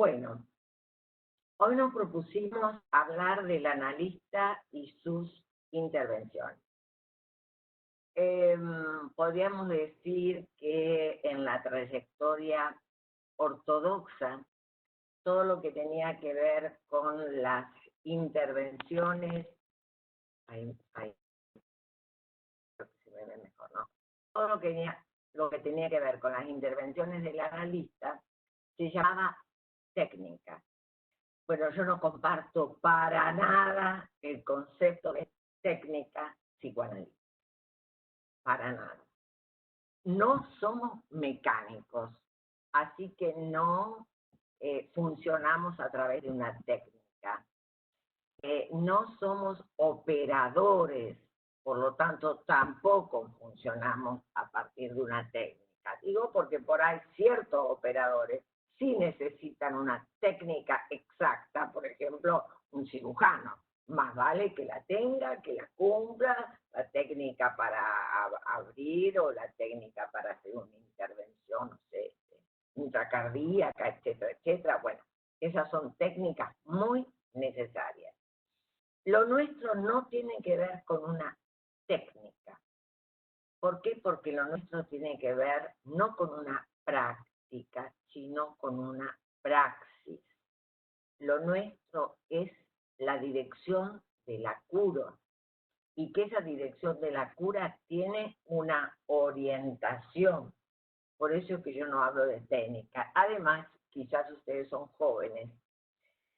Bueno, hoy nos propusimos hablar del analista y sus intervenciones. Podríamos decir que en la trayectoria ortodoxa, todo lo que tenía que ver con las intervenciones, ahí creo que se me ve mejor, ¿no? Todo lo que tenía que ver con las intervenciones del analista se llamaba técnica. Bueno, yo no comparto para nada el concepto de técnica psicoanalítica. Para nada. No somos mecánicos, así que no funcionamos a través de una técnica. No somos operadores, por lo tanto tampoco funcionamos a partir de una técnica. Digo porque por ahí ciertos operadores sí necesitan una técnica exacta, por ejemplo, un cirujano. Más vale que la tenga, que la cumpla, la técnica para abrir o la técnica para hacer una intervención, no sé, intracardíaca, etcétera, etcétera. Bueno, esas son técnicas muy necesarias. Lo nuestro no tiene que ver con una técnica. ¿Por qué? Porque lo nuestro tiene que ver no con una práctica, sino con una praxis. Lo nuestro es la dirección de la cura, y que esa dirección de la cura tiene una orientación. Por eso es que yo no hablo de técnica. Además, quizás ustedes son jóvenes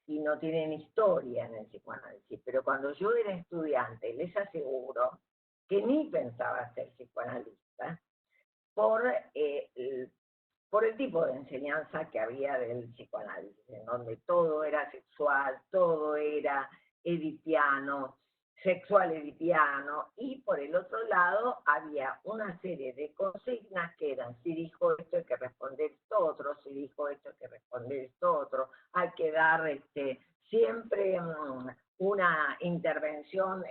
y no tienen historia en el psicoanálisis, pero cuando yo era estudiante, les aseguro que ni pensaba ser psicoanalista por el tipo de enseñanza que había del psicoanálisis, en donde todo era sexual, todo era edipiano, sexual edipiano, y por el otro lado había una serie de consignas que eran: si dijo esto hay que responder esto otro, si dijo esto hay que responder esto otro, hay que dar siempre una intervención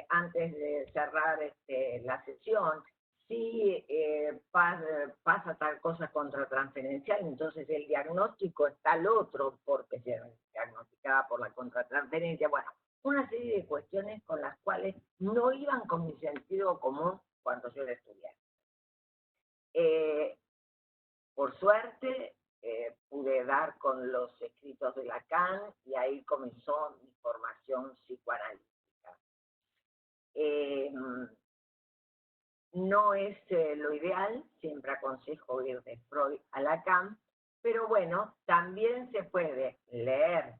antes de cerrar la sesión. Si pasa tal cosa contratransferencial, entonces el diagnóstico está al otro porque se diagnosticaba por la contratransferencia. Bueno, una serie de cuestiones con las cuales no iban con mi sentido común cuando yo era estudiante. Por suerte, pude dar con los escritos de Lacan y ahí comenzó mi formación psicoanalítica. No es lo ideal, siempre aconsejo ir de Freud a Lacan, pero bueno, también se puede leer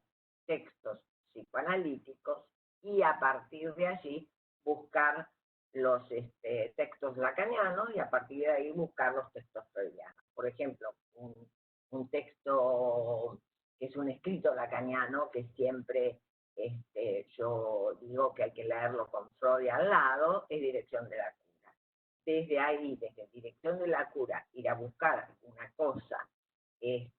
textos psicoanalíticos y a partir de allí buscar los textos lacanianos y a partir de ahí buscar los textos freudianos. Por ejemplo, un texto que es un escrito lacaniano que siempre yo digo que hay que leerlo con Freud al lado, es Dirección de la Cura. Desde ahí, desde Dirección de la Cura, ir a buscar una cosa en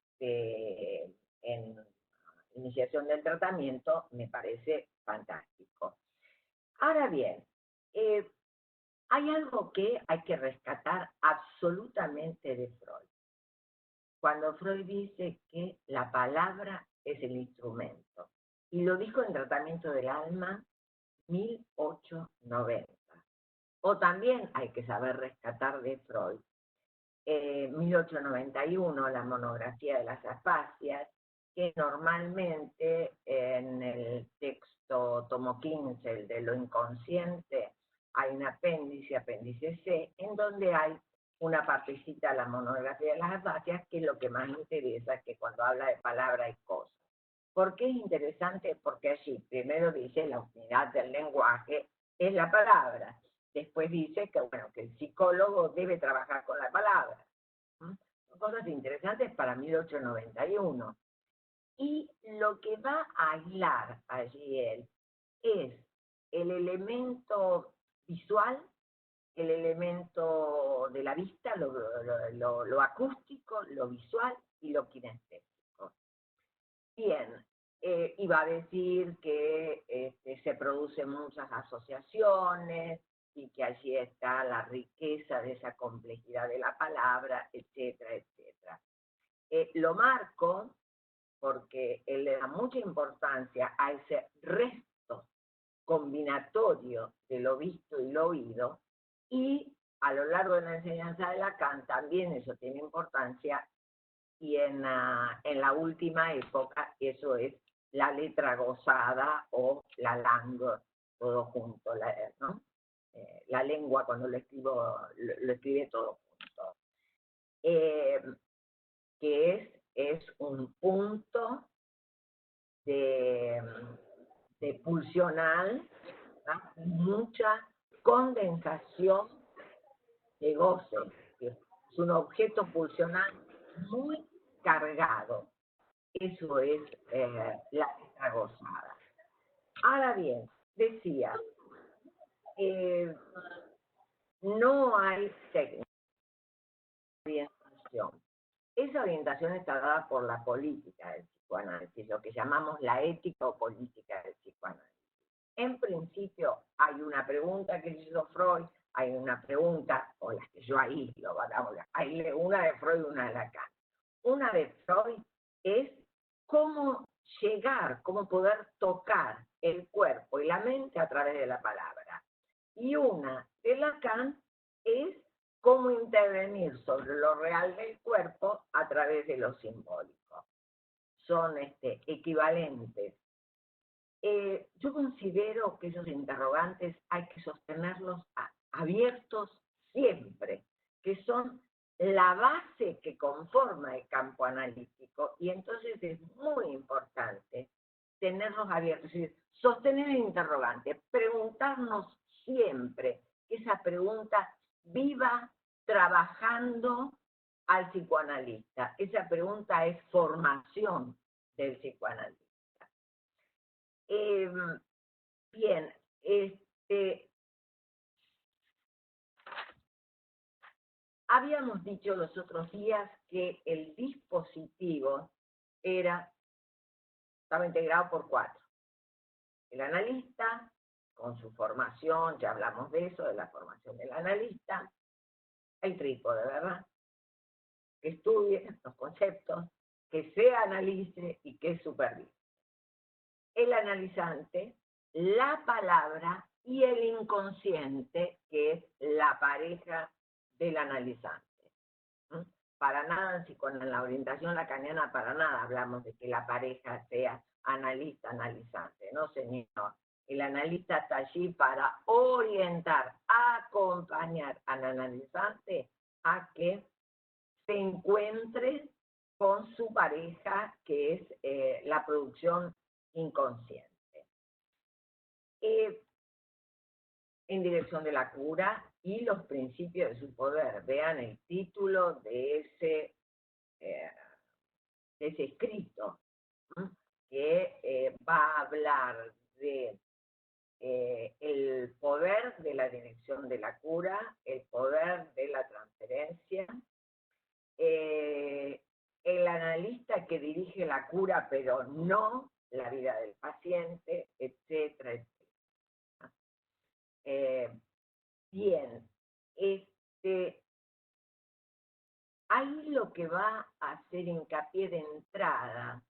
iniciación del tratamiento me parece fantástico. Ahora bien, hay algo que hay que rescatar absolutamente de Freud. Cuando Freud dice que la palabra es el instrumento, y lo dijo en Tratamiento del Alma 1890. O también hay que saber rescatar de Freud 1891, la monografía de las afasias, que normalmente en el texto tomo 15, el de lo inconsciente, hay un apéndice, apéndice C, en donde hay una partecita de la monografía de las afasias, que es lo que más interesa, que cuando habla de palabra y cosa. ¿Por qué es interesante? Porque allí primero dice la unidad del lenguaje es la palabra. Después dice que, bueno, que el psicólogo debe trabajar con la palabra. Son cosas interesantes para 1891. Y lo que va a aislar allí él es el elemento visual, el elemento de la vista, lo acústico, lo visual y lo kinestésico. Bien, iba a decir que se producen muchas asociaciones y que allí está la riqueza de esa complejidad de la palabra, etcétera, etcétera. Lo marco porque él le da mucha importancia a ese resto combinatorio de lo visto y lo oído, y a lo largo de la enseñanza de Lacan también eso tiene importancia, y en la última época eso es la letra gozada o la langue, todo junto, ¿no? La lengua cuando lo escribe todo junto. Que es un punto de pulsional, ¿no? Mucha condensación de goce. Es un objeto pulsional muy cargado. Eso es la letra gozada. Ahora bien, decía, no hay técnica de orientación. Esa orientación está dada por la política del psicoanálisis, lo que llamamos la ética o política del psicoanálisis. En principio hay una pregunta que hizo Freud, hay una pregunta, o las que yo ahí lo hay una de Freud y una de Lacan. Una de Freud es cómo llegar, cómo poder tocar el cuerpo y la mente a través de la palabra. Y una de Lacan es cómo intervenir sobre lo real del cuerpo a través de lo simbólico. Son equivalentes. Yo considero que esos interrogantes hay que sostenerlos abiertos siempre, que son la base que conforma el campo analítico, y entonces es muy importante tenerlos abiertos, es decir, sostener el interrogante, preguntarnos siempre, que esa pregunta viva trabajando al psicoanalista. Esa pregunta es formación del psicoanalista. Bien, habíamos dicho los otros días que el dispositivo estaba integrado por 4. El analista, con su formación, ya hablamos de eso, de la formación del analista. El trípode, ¿verdad? Que estudie los conceptos, que se analice y que supervise. El analizante, la palabra y el inconsciente, que es la pareja del analizante. Para nada, si con la orientación lacaniana, para nada hablamos de que la pareja sea analista-analizante, no señor. El analista está allí para orientar, acompañar al analizante a que se encuentre con su pareja, que es la producción inconsciente. En dirección de la cura y los principios de su poder. Vean el título de ese escrito, ¿no? Que va a hablar de el poder de la dirección de la cura, el poder de la transferencia, el analista que dirige la cura pero no la vida del paciente, etcétera, etcétera. Bien, ahí lo que va a hacer hincapié de entrada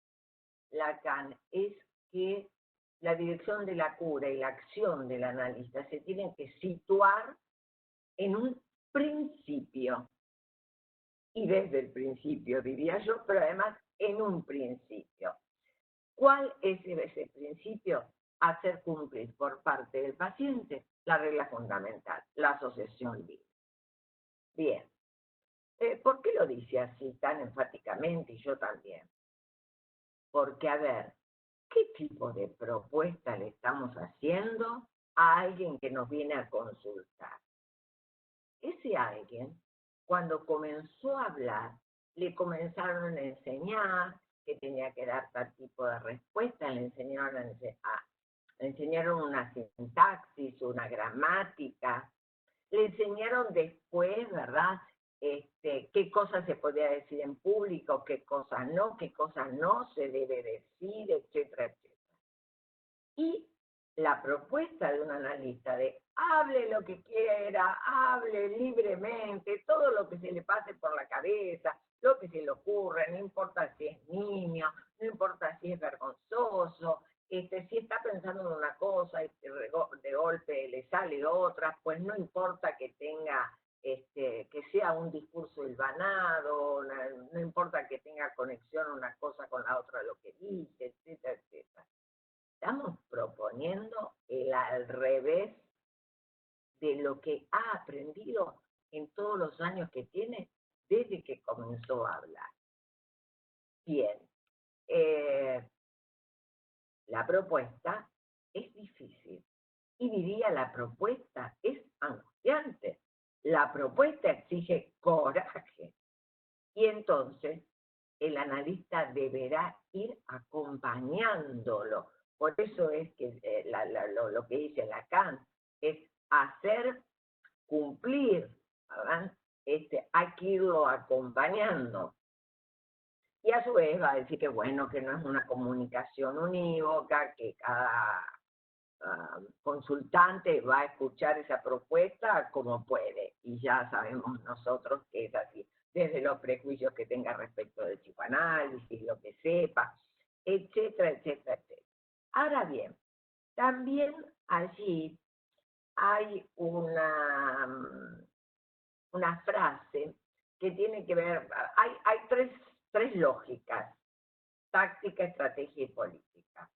Lacan es que la dirección de la cura y la acción del analista se tienen que situar en un principio, y desde el principio diría yo, pero además en un principio. ¿Cuál es ese principio? Hacer cumplir por parte del paciente la regla fundamental, la asociación libre. Bien. ¿Por qué lo dice así tan enfáticamente? Y yo también. Porque, a ver, ¿qué tipo de propuesta le estamos haciendo a alguien que nos viene a consultar? Ese alguien, cuando comenzó a hablar, le comenzaron a enseñar que tenía que dar tal tipo de respuesta, le enseñaron una sintaxis, una gramática, le enseñaron después, ¿verdad?, qué cosas se podía decir en público, qué cosas no se debe decir, etcétera, etcétera. Y la propuesta de un analista de hable lo que quiera, hable libremente, todo lo que se le pase por la cabeza, lo que se le ocurre, no importa si es niño, no importa si es vergonzoso, si está pensando en una cosa y de golpe le sale otra, pues no importa que tenga, que sea un discurso hilvanado, no importa que tenga conexión una cosa con la otra, lo que dice, etcétera, etcétera. Estamos proponiendo el al revés de lo que ha aprendido en todos los años que tiene desde que comenzó a hablar. Bien, la propuesta es difícil y diría la propuesta es angustiante. La propuesta exige coraje y entonces el analista deberá ir acompañándolo. Por eso es que lo que dice Lacan es hacer cumplir, ¿verdad? Hay que irlo acompañando. Y a su vez va a decir que bueno, que no es una comunicación unívoca, que cada consultante va a escuchar esa propuesta como puede. Y ya sabemos nosotros que es así, desde los prejuicios que tenga respecto del psicoanálisis, lo que sepa, etcétera, etcétera, etcétera. Ahora bien, también allí hay una frase que tiene que ver, hay tres lógicas: táctica, estrategia y política.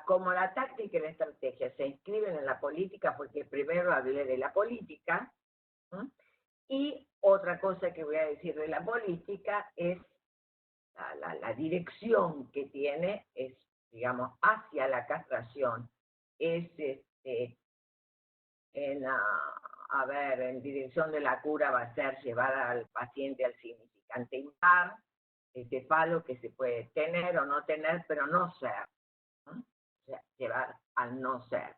Como la táctica y la estrategia se inscriben en la política, porque primero hablé de la política, ¿sí? Y otra cosa que voy a decir de la política es la dirección que tiene, es, digamos, hacia la castración, es en dirección de la cura va a ser llevar al paciente al significante impar, ese falo que se puede tener o no tener, pero no ser, ¿no? O sea, llevar al no ser.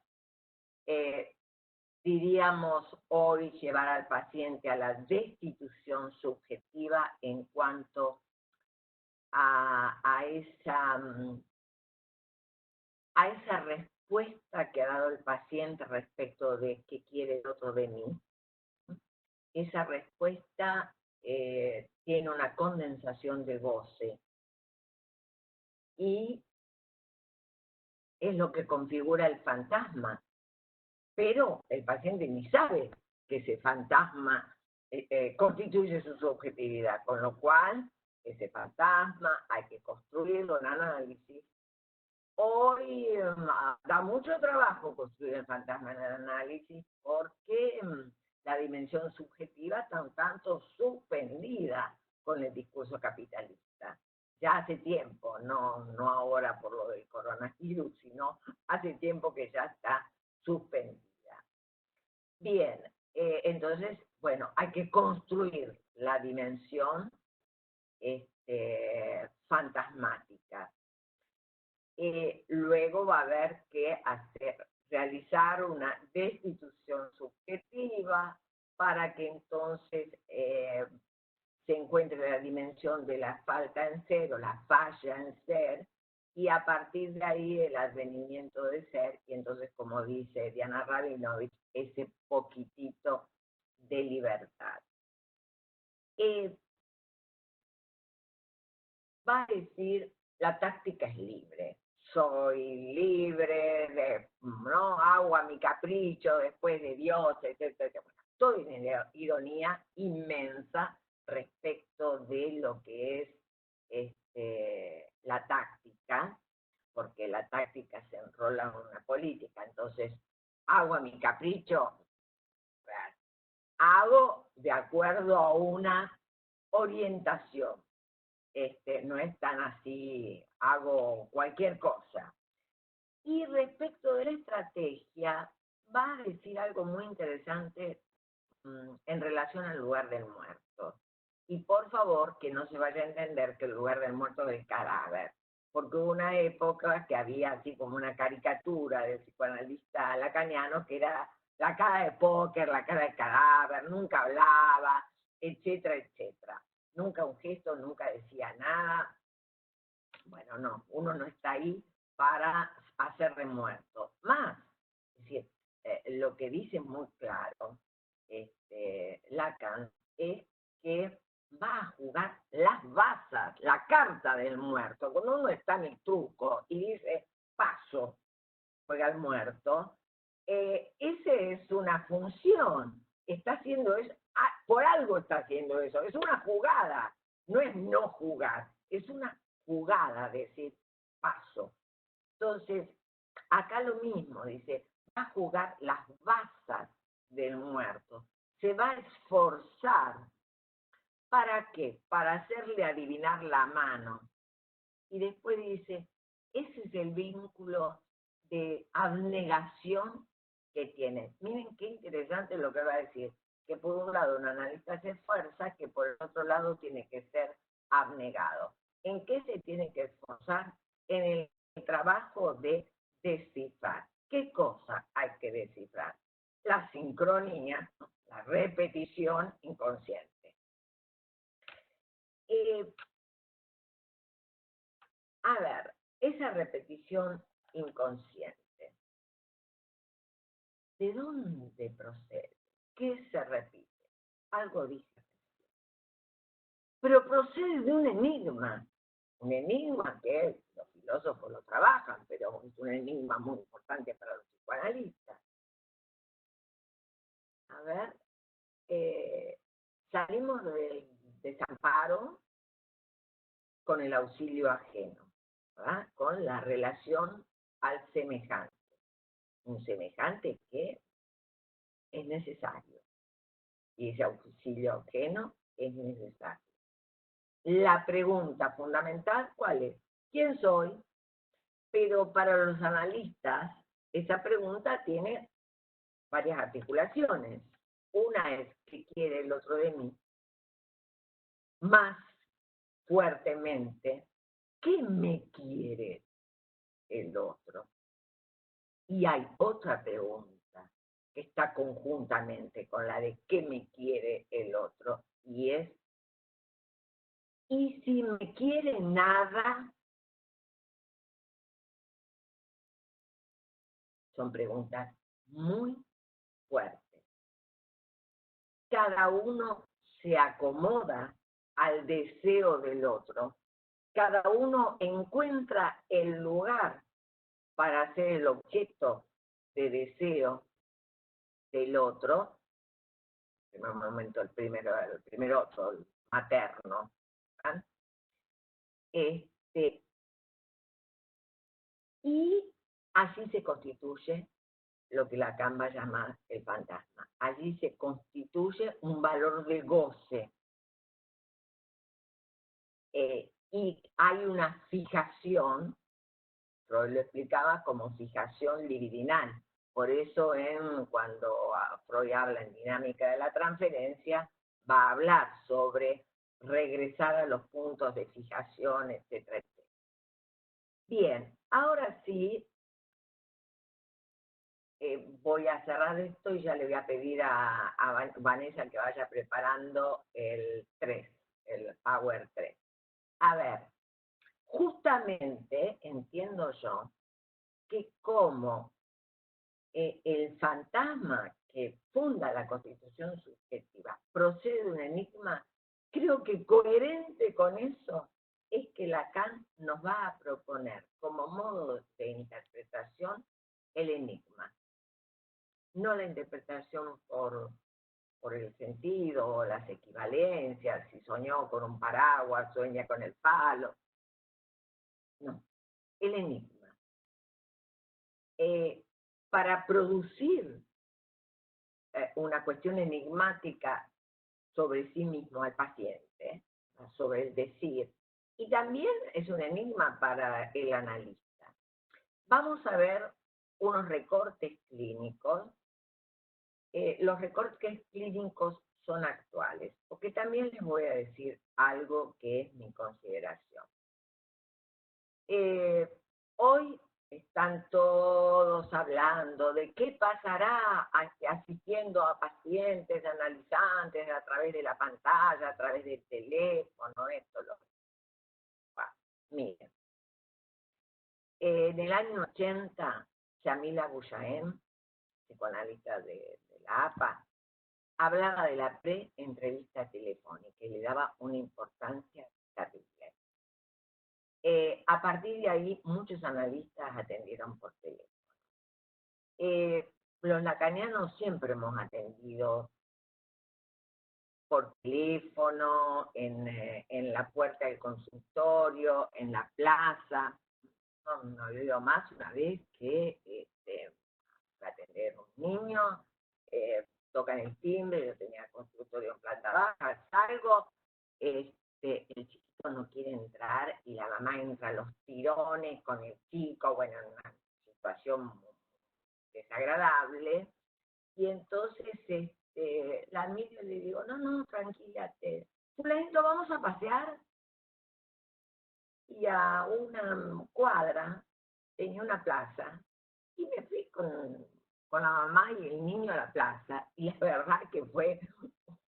Diríamos hoy llevar al paciente a la destitución subjetiva en cuanto a esa respuesta que ha dado el paciente respecto de qué quiere el otro de mí. Esa respuesta tiene una condensación de goce y es lo que configura el fantasma. Pero el paciente ni sabe que ese fantasma constituye su subjetividad, con lo cual ese fantasma hay que construirlo en análisis. Hoy da mucho trabajo construir el fantasma en el análisis porque la dimensión subjetiva está un tanto suspendida con el discurso capitalista. Ya hace tiempo, no ahora por lo del coronavirus, sino hace tiempo que ya está suspendida. Bien, entonces, bueno, hay que construir la dimensión fantasmática. Luego va a haber que realizar una destitución subjetiva para que entonces se encuentre la dimensión de la falta en ser o la falla en ser, y a partir de ahí el advenimiento de ser, y entonces, como dice Diana Rabinovich, ese poquitito de libertad. Va a decir, la táctica es libre. Soy libre, no hago a mi capricho después de Dios, etcétera. Toda una ironía inmensa respecto de lo que es la táctica, porque la táctica se enrola en una política. Entonces, hago a mi capricho, hago de acuerdo a una orientación. No es tan así, hago cualquier cosa. Y respecto de la estrategia, va a decir algo muy interesante en relación al lugar del muerto. Y por favor, que no se vaya a entender que el lugar del muerto es el cadáver, porque hubo una época que había así como una caricatura del psicoanalista lacaniano que era la cara de póker, la cara de cadáver, nunca hablaba, etcétera, etcétera. Nunca un gesto, nunca decía nada. Bueno, no, uno no está ahí para hacer de muerto. Más, es decir, lo que dice muy claro Lacan es que va a jugar del muerto, cuando uno está en el truco y dice, paso, juega al muerto, esa es una función, está haciendo eso, por algo está haciendo eso, es una jugada, no es no jugar, es una jugada, decir, paso. Entonces, acá lo mismo, dice, va a jugar las bazas del muerto, se va a esforzar. ¿Para qué? Para hacerle adivinar la mano. Y después dice, ese es el vínculo de abnegación que tiene. Miren qué interesante lo que va a decir, que por un lado un analista se esfuerza, que por el otro lado tiene que ser abnegado. ¿En qué se tiene que esforzar? En el trabajo de descifrar. ¿Qué cosa hay que descifrar? La sincronía, la repetición inconsciente. A ver, esa repetición inconsciente, ¿de dónde procede? ¿Qué se repite? Algo dice. Pero procede de un enigma que los filósofos lo trabajan, pero es un enigma muy importante para los psicoanalistas. A ver, salimos del desamparo con el auxilio ajeno, ¿verdad? Con la relación al semejante. Un semejante que es necesario. Y ese auxilio ajeno es necesario. La pregunta fundamental, ¿cuál es? ¿Quién soy? Pero para los analistas, esa pregunta tiene varias articulaciones. Una es, ¿qué quiere el otro de mí? Más fuertemente, ¿qué me quiere el otro? Y hay otra pregunta que está conjuntamente con la de ¿qué me quiere el otro? Y es, ¿y si me quiere nada? Son preguntas muy fuertes. Cada uno se acomoda al deseo del otro. Cada uno encuentra el lugar para ser el objeto de deseo del otro. En un momento el primer otro, el materno. ¿verdad? Y así se constituye lo que Lacan va a llamar el fantasma. Allí se constituye un valor de goce. Y hay una fijación, Freud lo explicaba como fijación libidinal. Por eso cuando Freud habla en dinámica de la transferencia, va a hablar sobre regresar a los puntos de fijación, etcétera, etcétera. Bien, ahora sí, voy a cerrar esto y ya le voy a pedir a Vanessa que vaya preparando el 3, el Power 3. A ver, justamente entiendo yo que como el fantasma que funda la constitución subjetiva procede de un enigma, creo que coherente con eso es que Lacan nos va a proponer como modo de interpretación el enigma. No la interpretación por el sentido o las equivalencias, si soñó con un paraguas, sueña con el palo. No, el enigma. Para producir una cuestión enigmática sobre sí mismo al paciente, sobre el decir, y también es un enigma para el analista. Vamos a ver unos recortes clínicos. Los recortes clínicos son actuales, porque también les voy a decir algo que es mi consideración. Hoy están todos hablando de qué pasará asistiendo a pacientes, analizantes, a través de la pantalla, a través del teléfono, esto, lo que. Miren, en el año 80, Shamila Boujaem, psicoanalista de la APA, hablaba de la pre-entrevista telefónica y le daba una importancia terrible. A partir de ahí, muchos analistas atendieron por teléfono. Los lacanianos siempre hemos atendido por teléfono, en la puerta del consultorio, en la plaza. No he oído más una vez que para atender a un niño, tocan el timbre, yo tenía consultorio en planta baja, salgo, el chiquito no quiere entrar y la mamá entra a los tirones con el chico, bueno, en una situación desagradable, y entonces la miro y le digo, no, tranquilate, fulanito, vamos a pasear, y a una cuadra tenía una plaza, y me fui con la mamá y el niño a la plaza, y la verdad que fue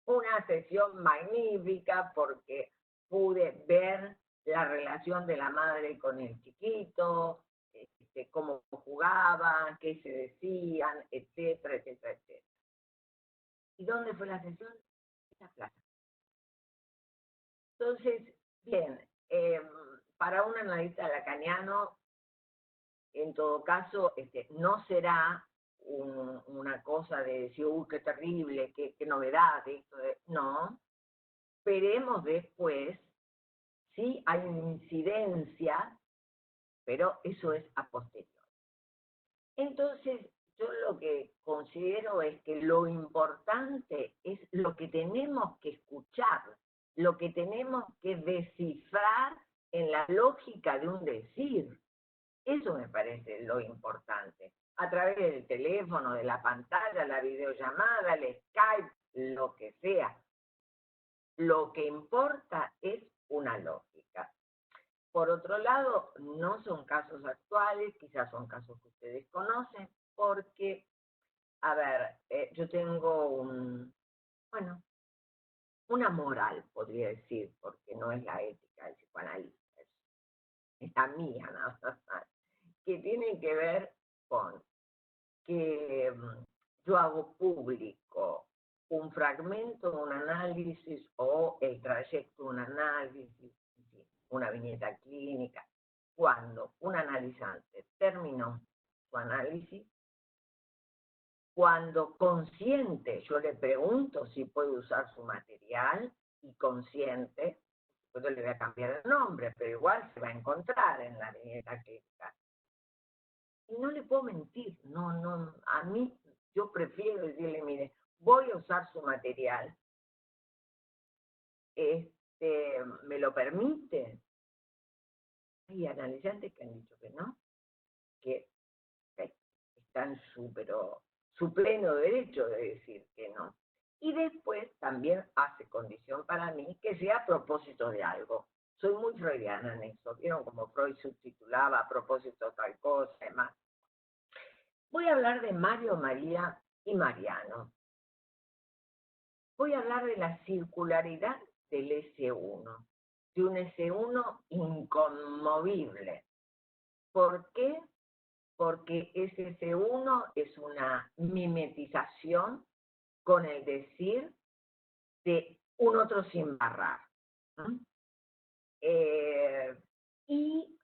una sesión magnífica porque pude ver la relación de la madre con el chiquito, cómo jugaban, qué se decían, etcétera, etcétera, etcétera. ¿Y dónde fue la sesión? En la plaza. Entonces, bien, para un analista lacaniano, en todo caso, no será una cosa de decir, uy, qué terrible, qué novedad, esto no. Veremos después si hay una incidencia, pero eso es a posteriori. Entonces, yo lo que considero es que lo importante es lo que tenemos que escuchar, lo que tenemos que descifrar en la lógica de un decir. Eso me parece lo importante. A través del teléfono, de la pantalla, la videollamada, el Skype, lo que sea. Lo que importa es una lógica. Por otro lado, no son casos actuales, quizás son casos que ustedes conocen, porque, a ver, yo tengo una moral, podría decir, porque no es la ética del psicoanalista, es la mía, nada más, que tiene que ver con que yo hago público un fragmento de un análisis o el trayecto de un análisis, una viñeta clínica, cuando un analizante terminó su análisis, cuando consciente yo le pregunto si puede usar su material y consciente, yo le voy a cambiar el nombre, pero igual se va a encontrar en la viñeta clínica. Y no le puedo mentir, no, a mí yo prefiero decirle, mire, voy a usar su material, ¿me lo permite? Hay analizantes que han dicho que no, que están en su pleno derecho de decir que no. Y después también hace condición para mí que sea a propósito de algo. Soy muy freudiana en eso. ¿Vieron como Freud subtitulaba a propósito de tal cosa y demás? Voy a hablar de Mario, María y Mariano. Voy a hablar de la circularidad del S1, de un S1 inconmovible. ¿Por qué? Porque ese S1 es una mimetización con el decir de un otro sin barrar. Y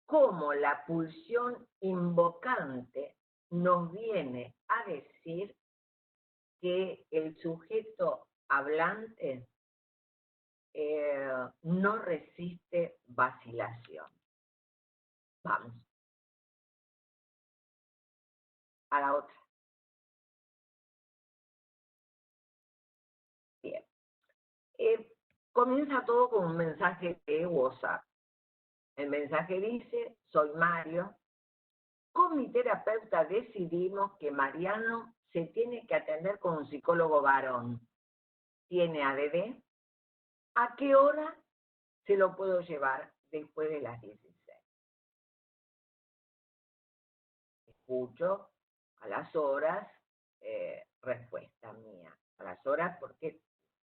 cómo la pulsión invocante nos viene a decir que el sujeto hablante no resiste vacilación. Vamos. A la otra. Bien. Comienza todo con un mensaje de WhatsApp. El mensaje dice, soy Mario. Con mi terapeuta decidimos que Mariano se tiene que atender con un psicólogo varón. Tiene ADD. ¿A qué hora se lo puedo llevar? Después de las 16. Escucho a las horas, respuesta mía. A las horas, porque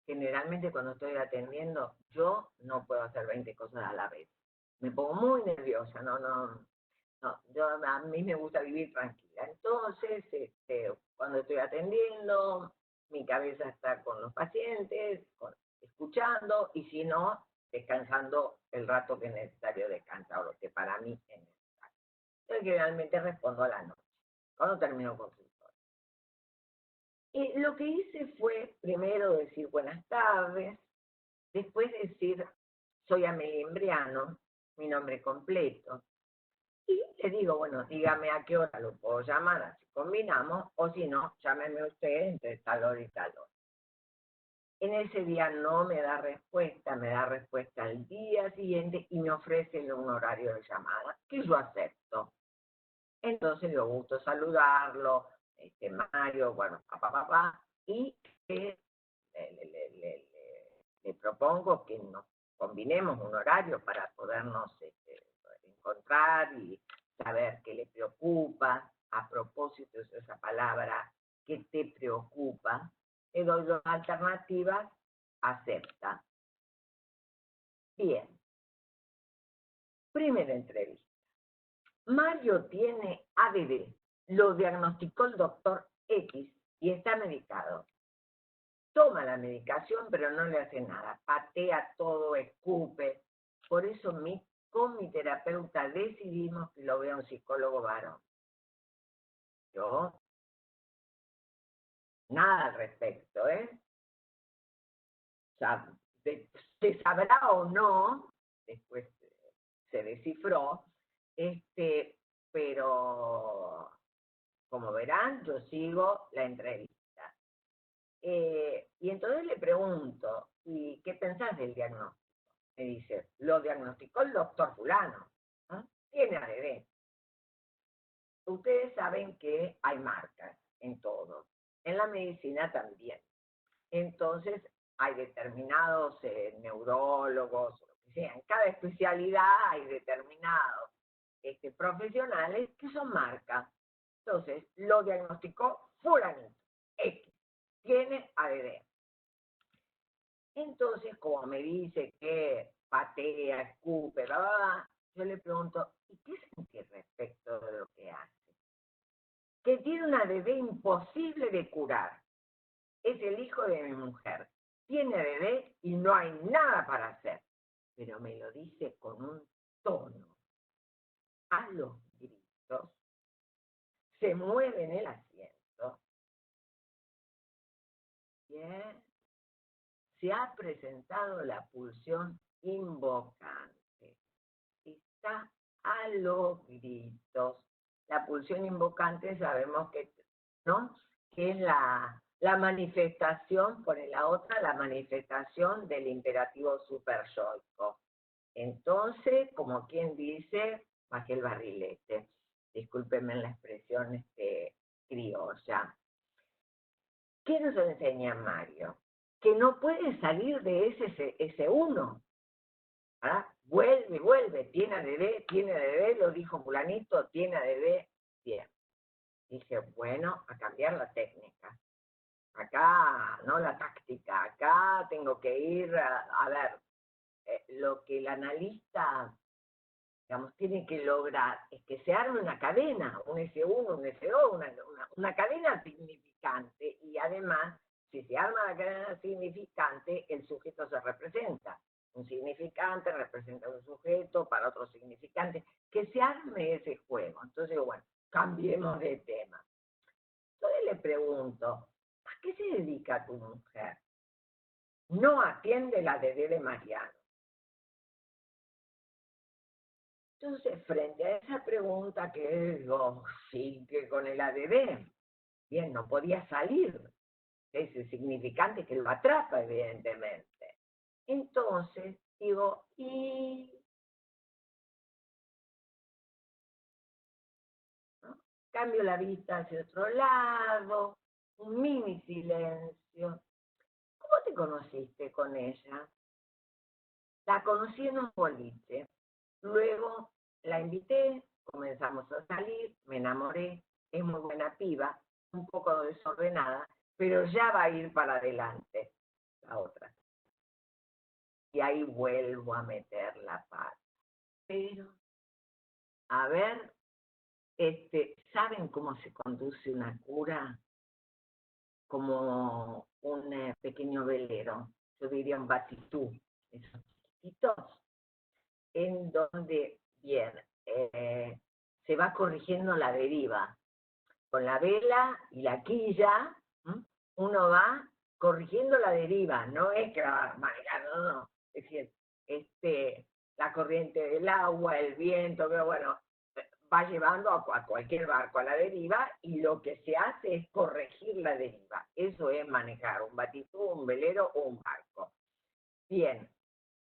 generalmente cuando estoy atendiendo, yo no puedo hacer 20 cosas a la vez. Me pongo muy nerviosa, no, a mí me gusta vivir tranquila. Entonces, cuando estoy atendiendo, mi cabeza está con los pacientes, escuchando, y si no, descansando el rato que es necesario descansar, o lo que para mí es necesario. Entonces generalmente respondo a la noche, cuando termino consultorio. Y lo que hice fue primero decir buenas tardes, después decir soy Amelia Imbriano, mi nombre completo. Y le digo, bueno, dígame a qué hora lo puedo llamar, así combinamos, o si no, llámeme usted entre tal hora y tal hora. En ese día no me da respuesta, me da respuesta al día siguiente y me ofrecen un horario de llamada, que yo acepto. Entonces le gusto saludarlo, Mario, bueno, papá, y le propongo que nos combinemos un horario para podernos encontrar y saber qué le preocupa. A propósito de esa palabra, ¿qué te preocupa? Le doy dos alternativas, acepta. Bien. Primera entrevista. Mario tiene ADD, lo diagnosticó el doctor X y está medicado. Toma la medicación, pero no le hace nada. Patea todo, escupe. Por eso con mi terapeuta decidimos que lo vea un psicólogo varón. Yo, nada al respecto, ¿eh? O sea, se sabrá o no, después se descifró, pero como verán, yo sigo la entrevista. Y entonces le pregunto, ¿y qué pensás del diagnóstico? Me dice, lo diagnosticó el doctor fulano, ¿no? Tiene ADD. Ustedes saben que hay marcas en todo, en la medicina también. Entonces, hay determinados neurólogos, o lo que sea, en cada especialidad hay determinados profesionales que son marcas. Entonces, lo diagnosticó fulanito, X, tiene ADD. Entonces, como me dice que patea, escupe, bla, bla, bla, yo le pregunto, ¿y qué sentís respecto de lo que hace? Que tiene una ADD imposible de curar. Es el hijo de mi mujer. Tiene ADD y no hay nada para hacer. Pero me lo dice con un tono. A los gritos. Se mueve en el asiento. Bien. Se ha presentado la pulsión invocante. Está a los gritos. La pulsión invocante sabemos que, ¿no? Que es la manifestación, pone la otra, la manifestación del imperativo superyoico. Entonces, como quien dice, bajé el barrilete. Discúlpenme la expresión criolla. ¿Qué nos enseña Mario? Que no puede salir de ese uno. ¿Ah? Vuelve, tiene ADD, lo dijo fulanito, tiene ADD, bien. Dije, bueno, a cambiar la técnica. Acá, no la táctica, acá tengo que ir a ver, lo que el analista, digamos, tiene que lograr es que se arme una cadena, un S1, un S2, una cadena significante, y además, si se arma la cadena significante, el sujeto se representa. Un significante representa un sujeto para otro significante, que se arme ese juego. Entonces, bueno, cambiemos de tema. Entonces le pregunto, ¿a qué se dedica tu mujer? No atiende la ADD de Mariano. Entonces, frente a esa pregunta que digo, sí, que con el ADD, bien, no podía salir ese significante que lo atrapa, evidentemente. Entonces, digo, ¿no? Cambio la vista hacia otro lado, un mini silencio. ¿Cómo te conociste con ella? La conocí en un boliche. Luego la invité, comenzamos a salir, me enamoré, es muy buena piba, un poco desordenada, pero ya va a ir para adelante la otra. Y ahí vuelvo a meter la pata. Pero, a ver, ¿saben cómo se conduce una cura? Como un pequeño velero, yo diría un batitú, esos puntitos en donde, bien, se va corrigiendo la deriva. Con la vela y la quilla, uno va corrigiendo la deriva, no es que va manejando, no. Es decir, la corriente del agua, el viento, pero bueno, va llevando a cualquier barco a la deriva, y lo que se hace es corregir la deriva. Eso es manejar un batitú, un velero o un barco. Bien,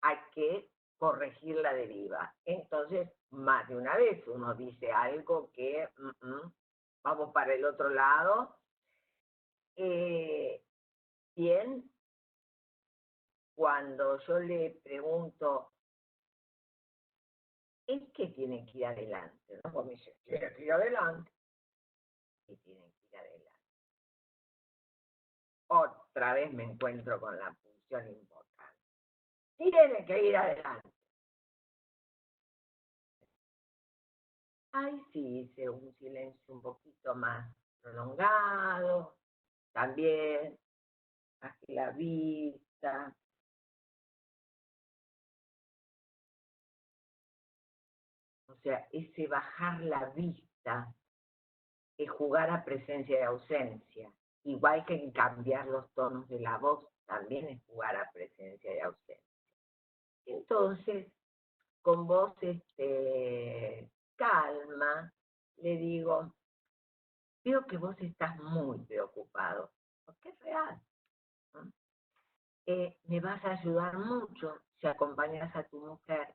hay que corregir la deriva. Entonces, más de una vez uno dice algo que vamos para el otro lado. Bien, cuando yo le pregunto, ¿es que tienen que ir adelante? ¿No? Pues me dice, tienen que ir adelante. Y tienen que ir adelante. Otra vez me encuentro con la función invocante. Tienen que ir adelante. Ahí sí hice un silencio un poquito más prolongado. También bajé la vista. O sea, ese bajar la vista es jugar a presencia y ausencia. Igual que en cambiar los tonos de la voz, también es jugar a presencia y ausencia. Entonces, con voz calma, le digo, veo que vos estás muy preocupado, porque es real, ¿no? Me vas a ayudar mucho si acompañas a tu mujer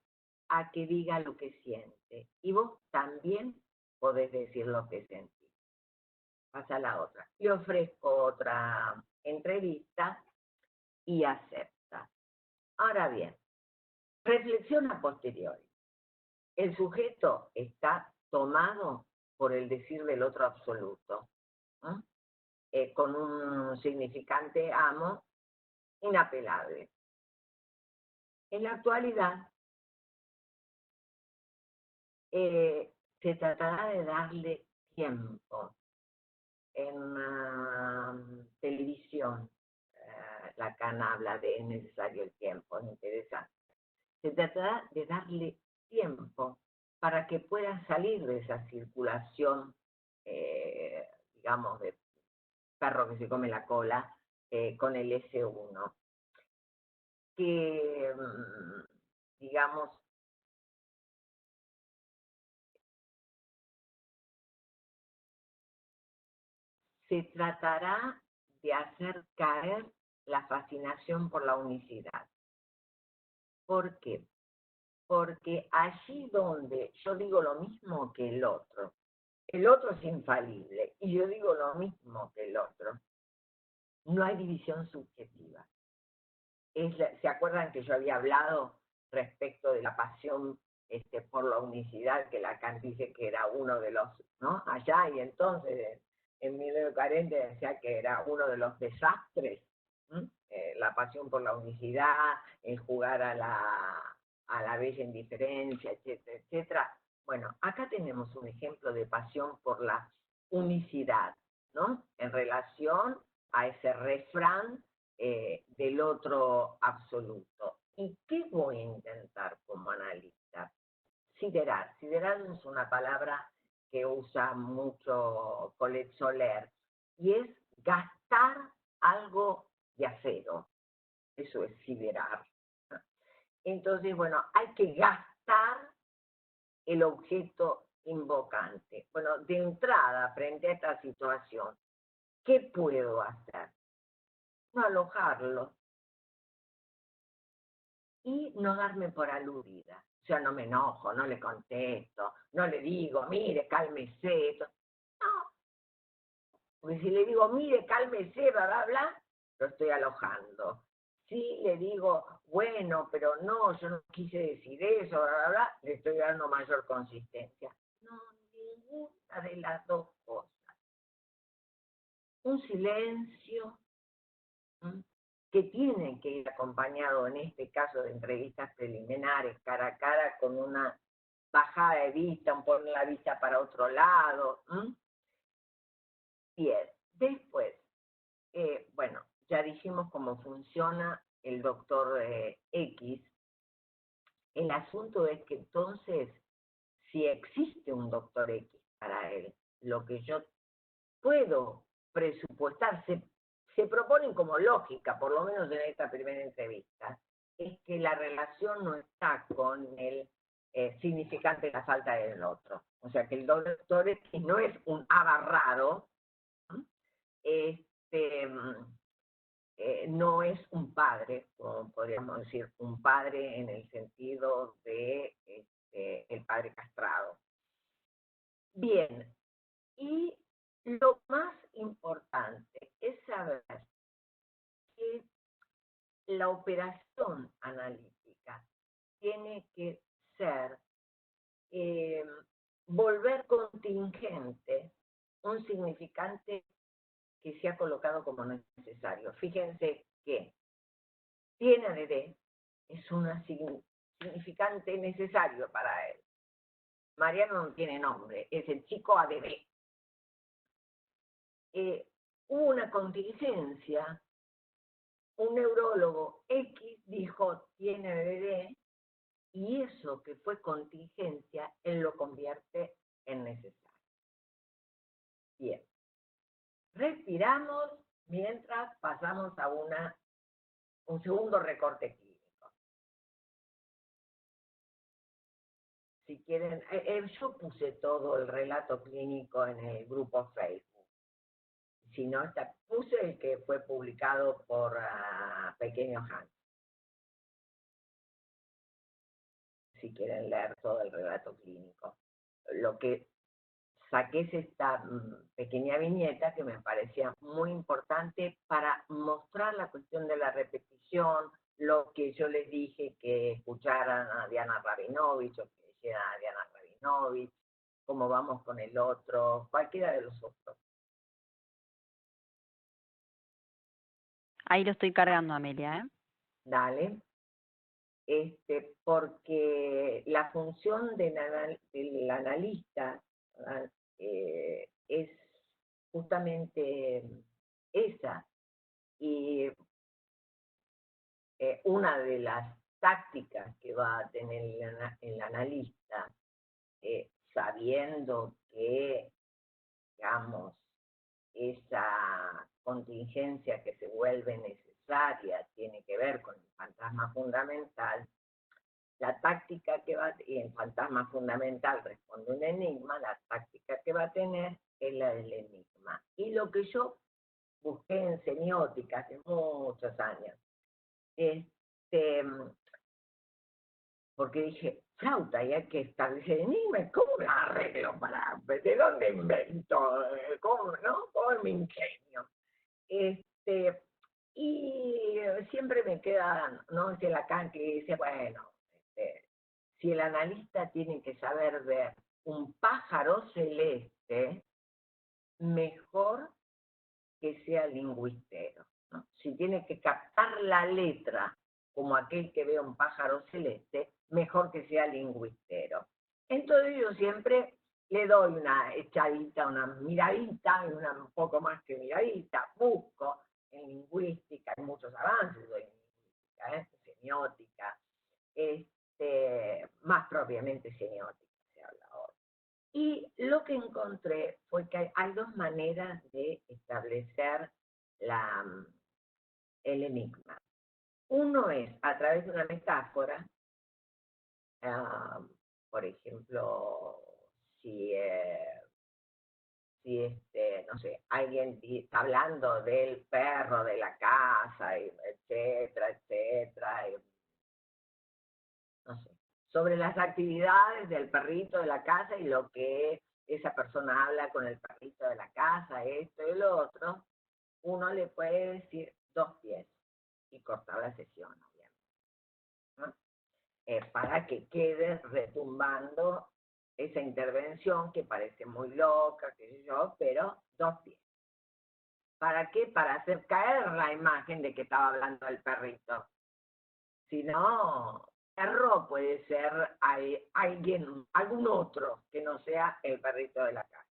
a que diga lo que siente. Y vos también podés decir lo que sentís. Pasa la otra. Le ofrezco otra entrevista y acepta. Ahora bien, reflexión a posteriori. El sujeto está tomado por el decir del otro absoluto, ¿no? Con un significante amo inapelable. En la actualidad, se tratará de darle tiempo. En televisión, Lacan habla de es necesario el tiempo, es interesante. Se tratará de darle tiempo para que pueda salir de esa circulación, digamos, de perro que se come la cola, con el S1, que, digamos, se tratará de hacer caer la fascinación por la unicidad. ¿Por qué? Porque allí donde yo digo lo mismo que el otro es infalible, y yo digo lo mismo que el otro, no hay división subjetiva. ¿Se acuerdan que yo había hablado respecto de la pasión por la unicidad, que Lacan dice que era uno de los, ¿no? Allá, y entonces en 1940 decía que era uno de los desastres, la pasión por la unicidad, el jugar a la bella indiferencia, etcétera, etcétera. Bueno, acá tenemos un ejemplo de pasión por la unicidad, ¿no? En relación a ese refrán del otro absoluto. ¿Y qué voy a intentar como analista? Siderar. Siderar es una palabra que usa mucho Colette Soler, y es gastar algo de acero. Eso es siderar. Entonces, bueno, hay que gastar el objeto invocante. Bueno, de entrada, frente a esta situación, ¿qué puedo hacer? No alojarlo y no darme por aludida. O sea, no me enojo, no le contesto, no le digo, mire, cálmese. No, porque si le digo, mire, cálmese, bla, bla, bla, lo estoy alojando. Si le digo, bueno, pero no, yo no quise decir eso, bla, bla, bla, le estoy dando mayor consistencia. No, ninguna de las dos cosas. Un silencio, que tiene que ir acompañado, en este caso de entrevistas preliminares, cara a cara, con una bajada de vista, un poner la vista para otro lado. Bien, después, bueno, ya dijimos cómo funciona el doctor X, El asunto es que entonces, si existe un doctor X para él, lo que yo puedo presupuestar, se proponen como lógica, por lo menos en esta primera entrevista, es que la relación no está con el significante de la falta del otro. O sea, que el doctor X no es un abarrado, este, no es un padre, como podríamos decir, un padre en el sentido de el padre castrado. Bien, y lo más importante es saber que la operación analítica tiene que ser volver contingente un significante que se ha colocado como necesario. Fíjense que tiene ADD es un significante necesario para él. Mariano no tiene nombre, es el chico ADD. Hubo una contingencia, un neurólogo X dijo tiene ADD, y eso que fue contingencia, él lo convierte en necesario. Bien. Respiramos mientras pasamos a un segundo recorte clínico. Si quieren, yo puse todo el relato clínico en el grupo Facebook. Si no, puse el que fue publicado por Pequeño Hans. Si quieren leer todo el relato clínico. Lo que saqué es esta pequeña viñeta que me parecía muy importante para mostrar la cuestión de la repetición, lo que yo les dije que escucharan a Diana Rabinovich o que leyeran a Diana Rabinovich, cómo vamos con el otro, cualquiera de los otros. Ahí lo estoy cargando, Amelia, ¿eh? Dale. Porque la función del analista es justamente esa. Y una de las tácticas que va a tener el analista, sabiendo que, digamos, esa contingencia que se vuelve necesaria tiene que ver con el fantasma fundamental, la táctica que va, y el fantasma fundamental responde un enigma, la táctica que va a tener es la del enigma. Y lo que yo busqué en semiótica hace muchos años, porque dije, flauta, y hay que establecer enigmas, ¿cómo me arreglo de dónde invento? ¿Cómo, no? ¿Cómo me ingenio? Y siempre me queda, ¿no? Ese Lacan que dice, bueno, si el analista tiene que saber ver un pájaro celeste, mejor que sea lingüistero, ¿no? Si tiene que captar la letra como aquel que ve un pájaro celeste, mejor que sea lingüistero. Entonces yo siempre le doy una echadita, una miradita, un poco más que miradita, busco en lingüística, hay muchos avances en lingüística, semiótica, más propiamente semiótica se habla ahora. Y lo que encontré fue que hay dos maneras de establecer el enigma. Uno es a través de una metáfora, por ejemplo, si no sé, alguien está hablando del perro de la casa, etcétera, etcétera, no sé, sobre las actividades del perrito de la casa y lo que esa persona habla con el perrito de la casa, esto y lo otro, uno le puede decir 2 pies y cortar la sesión, obviamente, ¿no? Para que quede retumbando esa intervención que parece muy loca, qué sé yo, pero 2 pies. ¿Para qué? Para hacer caer la imagen de que estaba hablando el perrito. Si no, perro puede ser alguien, algún otro que no sea el perrito de la casa.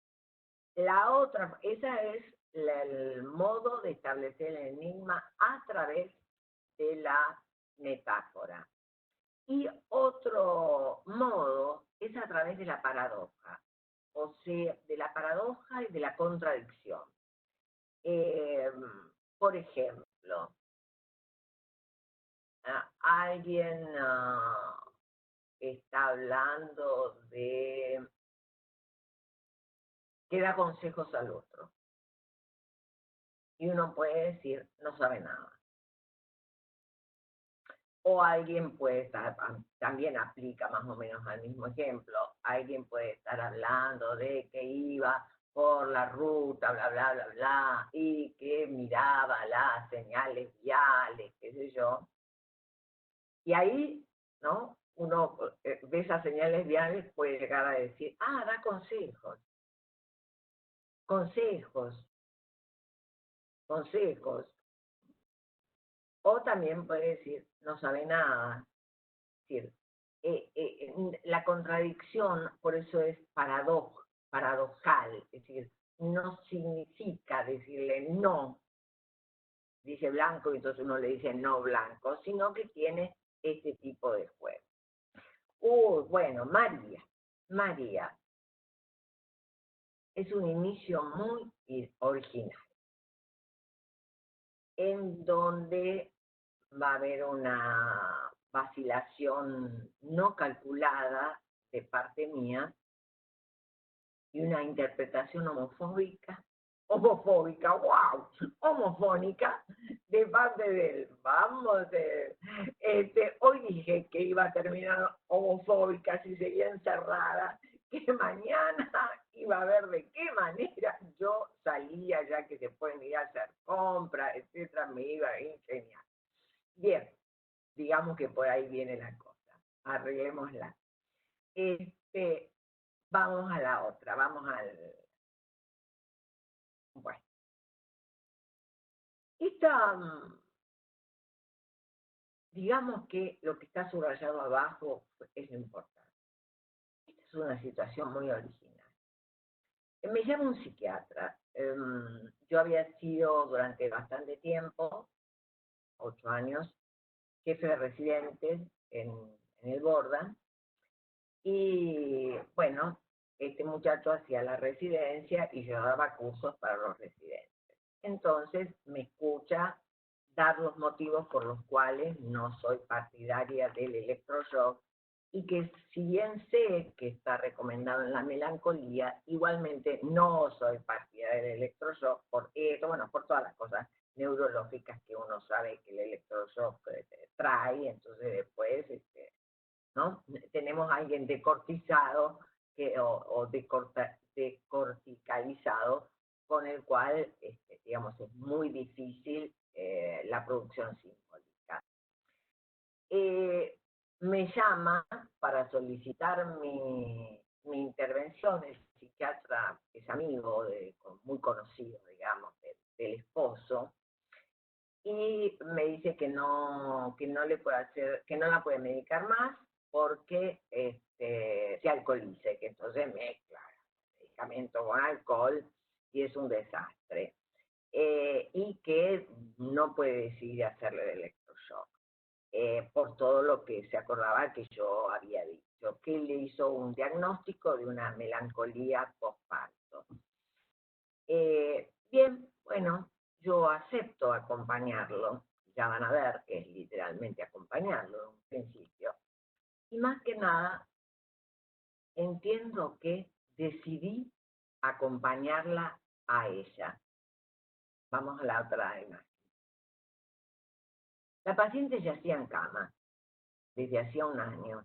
La otra, esa es el modo de establecer el enigma a través de la metáfora. Y otro modo es a través de la paradoja, o sea, de la paradoja y de la contradicción. Eh, por ejemplo, alguien está hablando de que da consejos al otro. Y uno puede decir, no sabe nada. O alguien puede estar, también aplica más o menos al mismo ejemplo, alguien puede estar hablando de que iba por la ruta, bla, bla, bla, bla, y que miraba las señales viales, qué sé yo. Y ahí, ¿no? Uno ve esas señales viales, puede llegar a decir, da consejos, consejos, consejos. O también puede decir, no sabe nada. Es decir, la contradicción, por eso es paradojal, es decir, no significa decirle no, dice blanco y entonces uno le dice no blanco, sino que tiene este tipo de juego. Bueno, María es un inicio muy original, en donde va a haber una vacilación no calculada de parte mía y una interpretación homofóbica, wow, homofónica, de parte de él. Vamos, hoy dije que iba a terminar homofóbica si seguía encerrada, que mañana iba a ver de qué manera yo salía, ya que se pueden ir a hacer compras, etcétera, me iba a ingeniar. Bien, digamos que por ahí viene la cosa, arreglémosla. Vamos a la otra, bueno. Digamos que lo que está subrayado abajo es lo importante. Esta es una situación muy original. Me llama un psiquiatra. Yo había sido durante bastante tiempo, 8 años, jefe de residentes en el Borda. Y bueno, este muchacho hacía la residencia y yo daba cursos para los residentes. Entonces me escucha dar los motivos por los cuales no soy partidaria del electroshock y que si bien sé que está recomendado en la melancolía, igualmente no soy partidaria del electroshock por esto, bueno, por todas las cosas neurológicas que uno sabe que el electroshock trae, entonces después, ¿no? Tenemos a alguien decortizado o decorticalizado con el cual, digamos, es muy difícil la producción simbólica. Me llama para solicitar mi intervención, el psiquiatra es amigo, muy conocido, digamos, del esposo, y me dice que no le puede hacer, que no la puede medicar más porque se alcoholice, que entonces mezcla medicamento con alcohol y es un desastre. Y que no puede decidir hacerle el electroshock, por todo lo que se acordaba que yo había dicho, que le hizo un diagnóstico de una melancolía postparto. Bien, bueno, yo acepto acompañarlo, ya van a ver que es literalmente acompañarlo en un principio. Y más que nada, entiendo que decidí acompañarla a ella. Vamos a la otra imagen. La paciente yacía en cama desde hacía un año.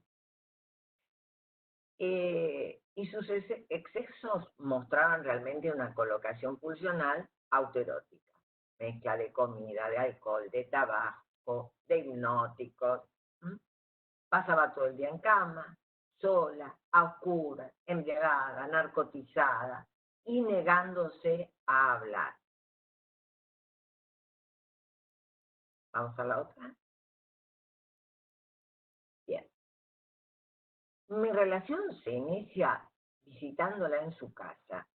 Y sus excesos mostraban realmente una colocación pulsional autoerótica. Mezcla de comida, de alcohol, de tabaco, de hipnóticos. Pasaba todo el día en cama, sola, a oscuras, embriagada, narcotizada y negándose a hablar. Vamos a la otra. Bien. Mi relación se inicia visitándola en su casa,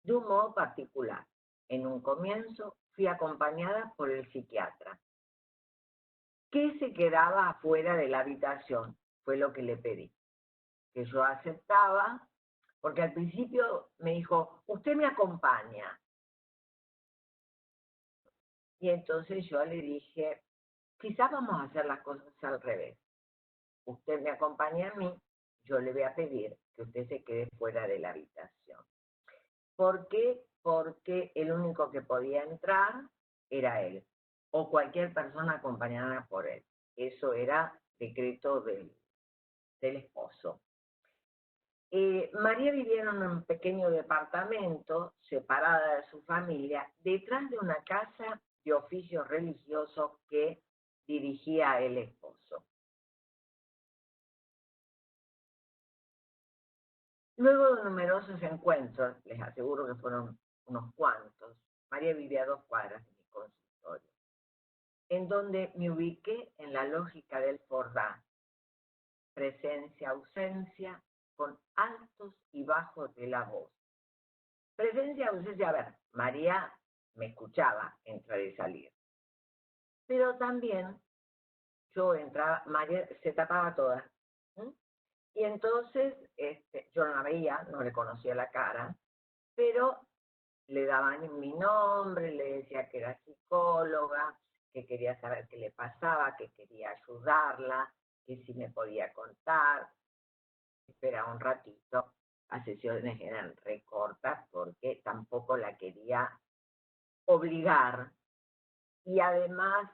de un modo particular. En un comienzo fui acompañada por el psiquiatra, que se quedaba afuera de la habitación. Fue lo que le pedí, que yo aceptaba, porque al principio me dijo, usted me acompaña. Y entonces yo le dije, quizás vamos a hacer las cosas al revés. Usted me acompaña a mí, yo le voy a pedir que usted se quede fuera de la habitación. ¿Por qué? Porque el único que podía entrar era él, o cualquier persona acompañada por él. Eso era decreto del esposo. María vivía en un pequeño departamento, separada de su familia, detrás de una casa de oficios religiosos que dirigía el esposo. Luego de numerosos encuentros, les aseguro que fueron unos cuantos, María vivía a 2 cuadras de mi consultorio, en donde me ubiqué en la lógica del Fordá, presencia, ausencia, con altos y bajos de la voz. Presencia, ausencia, a ver, María me escuchaba entrar y salir, pero también yo entraba, María se tapaba toda, ¿sí? Y entonces yo no la veía, no le conocía la cara, pero le daban mi nombre, le decía que era psicóloga, que quería saber qué le pasaba, que quería ayudarla, que si me podía contar. Esperaba un ratito, las sesiones eran recortas porque tampoco la quería obligar. Y además,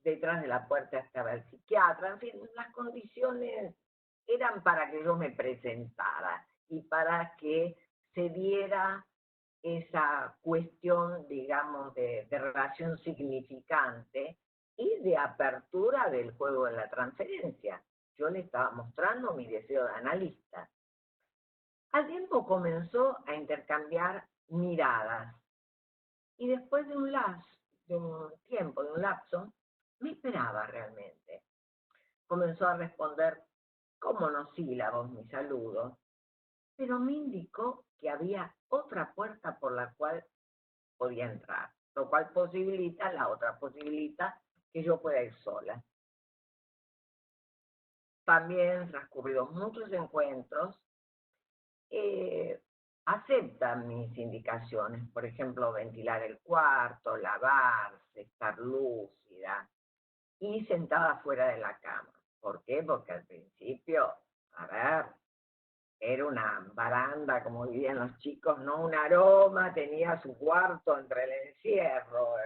detrás de la puerta estaba el psiquiatra, en fin, las condiciones eran para que yo me presentara y para que se diera esa cuestión, digamos, de relación significante y de apertura del juego de la transferencia. Yo le estaba mostrando mi deseo de analista. Al tiempo comenzó a intercambiar miradas y después de un lapso, me esperaba realmente. Comenzó a responder con monosílabos mi saludo, pero me indicó que había otra puerta por la cual podía entrar, lo cual la otra posibilita que yo pueda ir sola. También, transcurridos muchos encuentros, aceptan mis indicaciones, por ejemplo, ventilar el cuarto, lavarse, estar lúcida y sentada fuera de la cama. ¿Por qué? Porque al principio, a ver, era una baranda, como dirían los chicos, no un aroma, tenía su cuarto entre el encierro,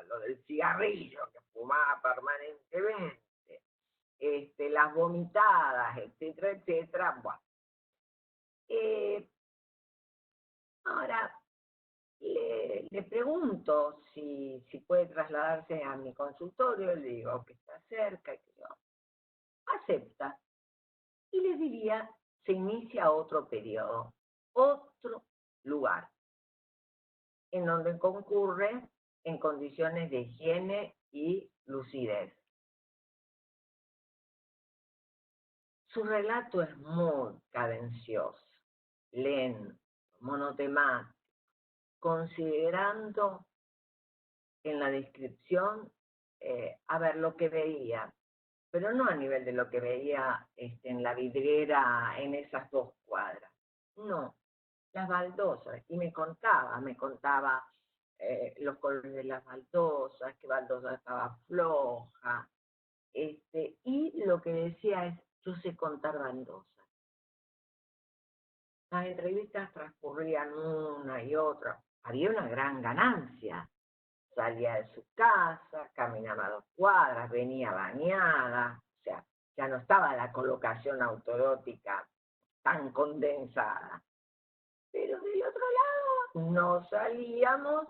lo del cigarrillo que fumaba permanentemente, las vomitadas, etcétera, etcétera. Bueno. Ahora, le pregunto si puede trasladarse a mi consultorio, le digo que está cerca, y que yo, acepta. Y le diría, se inicia otro periodo, otro lugar, en donde concurre en condiciones de higiene y lucidez. Su relato es muy cadencioso, lento, monotemático, considerando en la descripción, a ver, lo que veía, pero no a nivel de lo que veía en la vidriera en esas 2 cuadras, no, las baldosas, y me contaba los colores de las baldosas, que baldosa estaba floja, y lo que decía es, yo sé contar baldosas. Las entrevistas transcurrían una y otra, había una gran ganancia. Salía de su casa, caminaba 2 cuadras, venía bañada, o sea, ya no estaba la colocación autoerótica tan condensada. Pero del otro lado, no salíamos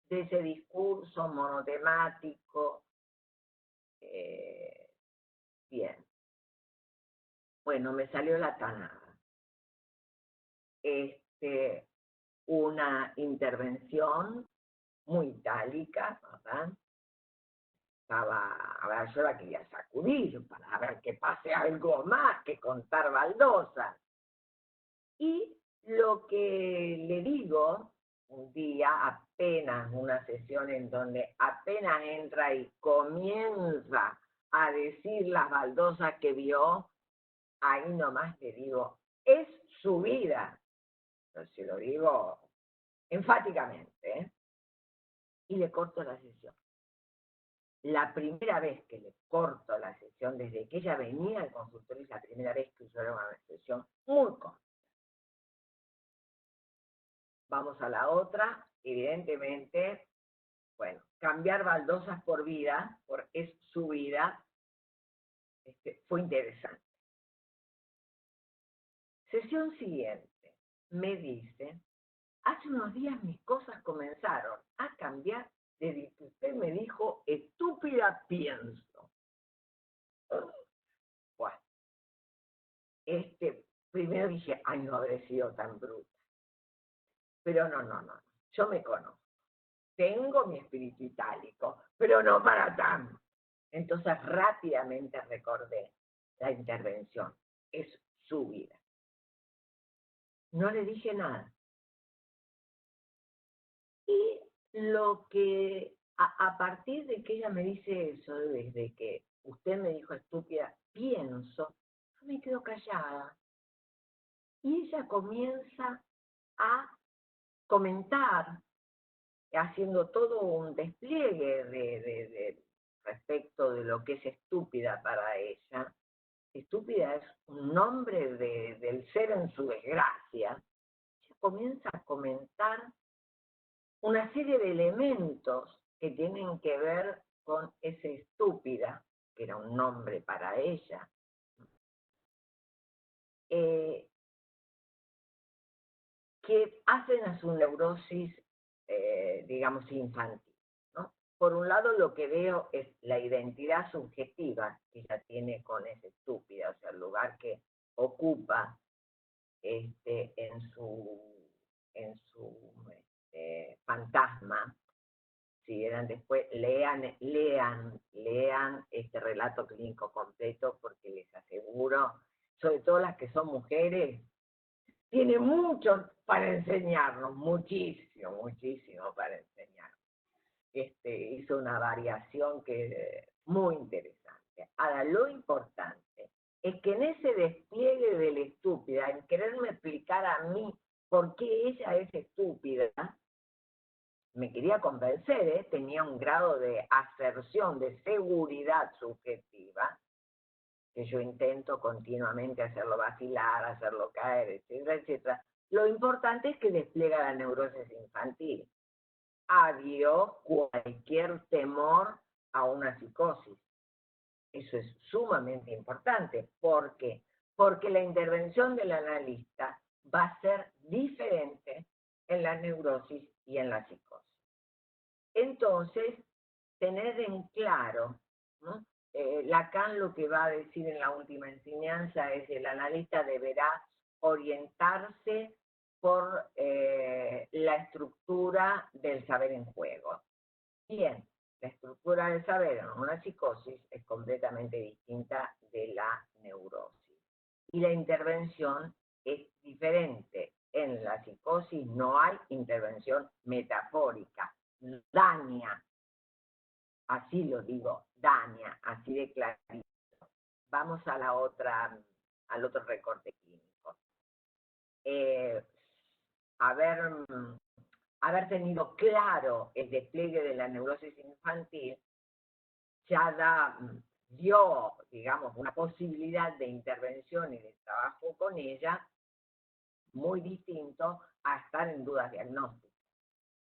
de ese discurso monotemático. Bien. Bueno, me salió la tanada. Una intervención muy itálica, ¿verdad? A ver, yo la quería sacudir para ver que pase algo más que contar baldosas. Y lo que le digo un día, apenas una sesión en donde apenas entra y comienza a decir las baldosas que vio, ahí nomás le digo, es su vida. Pero si lo digo enfáticamente, ¿eh? Y le corto la sesión. La primera vez que le corto la sesión, desde que ella venía al consultorio, es la primera vez que usó una sesión muy corta. Vamos a la otra, evidentemente, bueno, cambiar baldosas por vida, por es su vida, fue interesante. Sesión siguiente, me dice, hace unos días mis cosas comenzaron a cambiar desde que usted me dijo, estúpida pienso. Bueno, primero dije, ay, no habré sido tan bruta. Pero no, yo me conozco. Tengo mi espíritu itálico, pero no para tanto. Entonces rápidamente recordé la intervención. Es su vida. No le dije nada. Y lo que, a partir de que ella me dice eso, desde que usted me dijo estúpida, pienso, yo me quedo callada. Y ella comienza a comentar, haciendo todo un despliegue respecto de lo que es estúpida para ella. Estúpida es un nombre del ser en su desgracia. Ella comienza a comentar una serie de elementos que tienen que ver con esa estúpida, que era un nombre para ella, que hacen a su neurosis, digamos, infantil, ¿no? Por un lado, lo que veo es la identidad subjetiva que ella tiene con esa estúpida, o sea, el lugar que ocupa en su fantasma. Si eran después, lean este relato clínico completo, porque les aseguro, sobre todo las que son mujeres, tiene mucho para enseñarnos, muchísimo para enseñarnos. Hizo una variación que es muy interesante. Ahora, lo importante es que en ese despliegue de la estúpida, en quererme explicar a mí por qué ella es estúpida, me quería convencer, tenía un grado de aserción, de seguridad subjetiva, que yo intento continuamente hacerlo vacilar, hacerlo caer, etcétera, etcétera. Lo importante es que despliega la neurosis infantil. Adiós cualquier temor a una psicosis. Eso es sumamente importante. ¿Por qué? Porque la intervención del analista va a ser diferente en la neurosis y en la psicosis. Entonces, tener en claro, ¿no? Lacan lo que va a decir en la última enseñanza es: el analista deberá orientarse por la estructura del saber en juego. Bien, la estructura del saber en una psicosis es completamente distinta de la neurosis. Y la intervención es diferente. En la psicosis no hay intervención metafórica, daña, así lo digo, daña, así de clarito. Vamos a la otra, al otro recorte clínico. Haber tenido claro el despliegue de la neurosis infantil ya dio, digamos, una posibilidad de intervención y de trabajo con ella muy distinto a estar en dudas diagnósticas.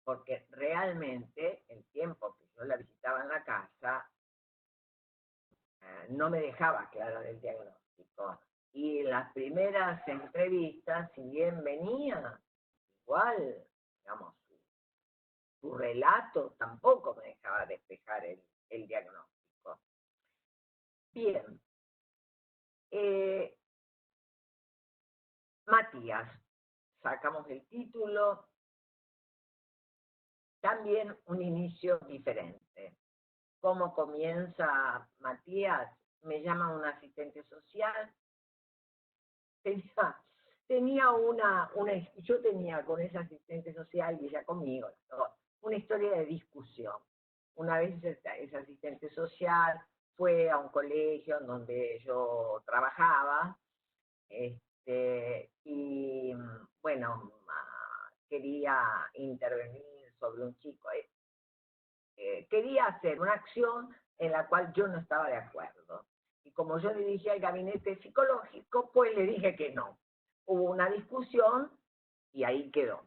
Porque realmente el tiempo que yo la visitaba en la casa no me dejaba aclarar el diagnóstico. Y en las primeras entrevistas, si bien venía, igual, digamos, su relato tampoco me dejaba despejar el diagnóstico. Bien. Matías, sacamos el título, también un inicio diferente. ¿Cómo comienza Matías? Me llama un asistente social, tenía yo tenía con esa asistente social y ella conmigo, una historia de discusión. Una vez esa asistente social fue a un colegio en donde yo trabajaba, y bueno, quería intervenir sobre un chico. Quería hacer una acción en la cual yo no estaba de acuerdo. Y como yo dirigía el gabinete psicológico, pues le dije que no. Hubo una discusión y ahí quedó.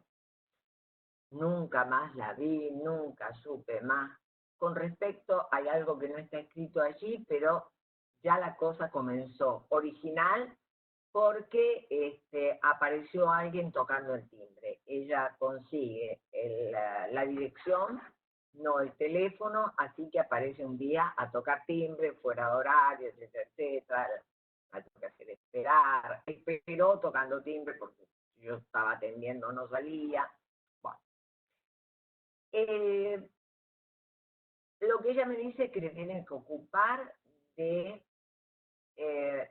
Nunca más la vi, nunca supe más. Con respecto, hay algo que no está escrito allí, pero ya la cosa comenzó original porque apareció alguien tocando el timbre. Ella consigue la dirección, no el teléfono, así que aparece un día a tocar timbre, fuera de horario, etcétera, etcétera. La tuve que hacer esperar, esperó tocando timbre porque yo estaba atendiendo, no salía. Bueno, lo que ella me dice es que le tienen que ocupar de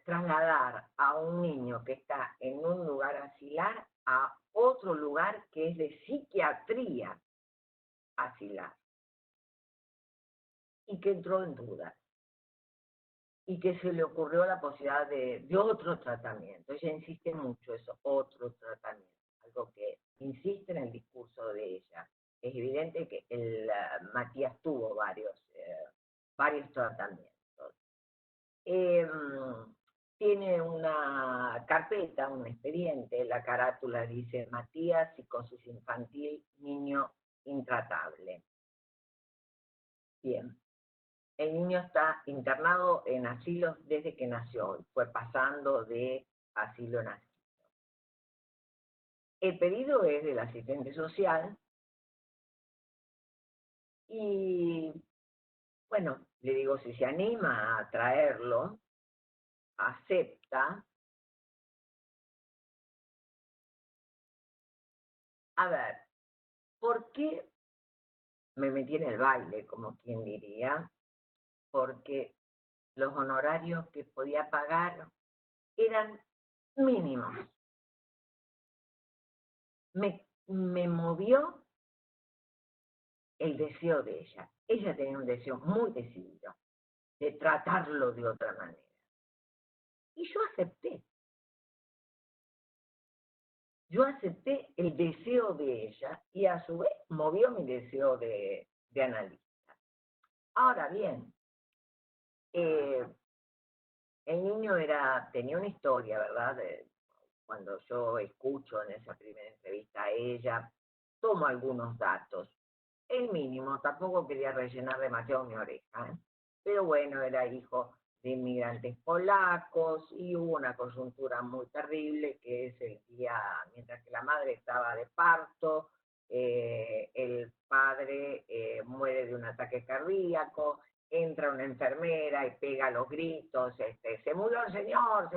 trasladar a un niño que está en un lugar asilar a otro lugar que es de psiquiatría asilar, y que entró en duda, y que se le ocurrió la posibilidad de otro tratamiento. Ella insiste mucho eso, otro tratamiento, algo que insiste en el discurso de ella. Es evidente que Matías tuvo varios tratamientos. Tiene una carpeta, un expediente, la carátula dice Matías, psicosis infantil, niño intratable. Bien, el niño está internado en asilos desde que nació, fue pasando de asilo en asilo. El pedido es del asistente social y, bueno, le digo, si se anima a traerlo, acepta. A ver, ¿por qué me metí en el baile, como quien diría? Porque los honorarios que podía pagar eran mínimos. Me movió el deseo de ella. Ella tenía un deseo muy decidido de tratarlo de otra manera. Y yo acepté. Yo acepté el deseo de ella y a su vez movió mi deseo de analista. Ahora bien, el niño tenía una historia, ¿verdad? Cuando yo escucho en esa primera entrevista a ella, tomo algunos datos. El mínimo, tampoco quería rellenar demasiado mi oreja, ¿eh? Pero bueno, era hijo de inmigrantes polacos y hubo una coyuntura muy terrible que es el día, mientras que la madre estaba de parto, el padre muere de un ataque cardíaco, entra una enfermera y pega los gritos, se murió el señor,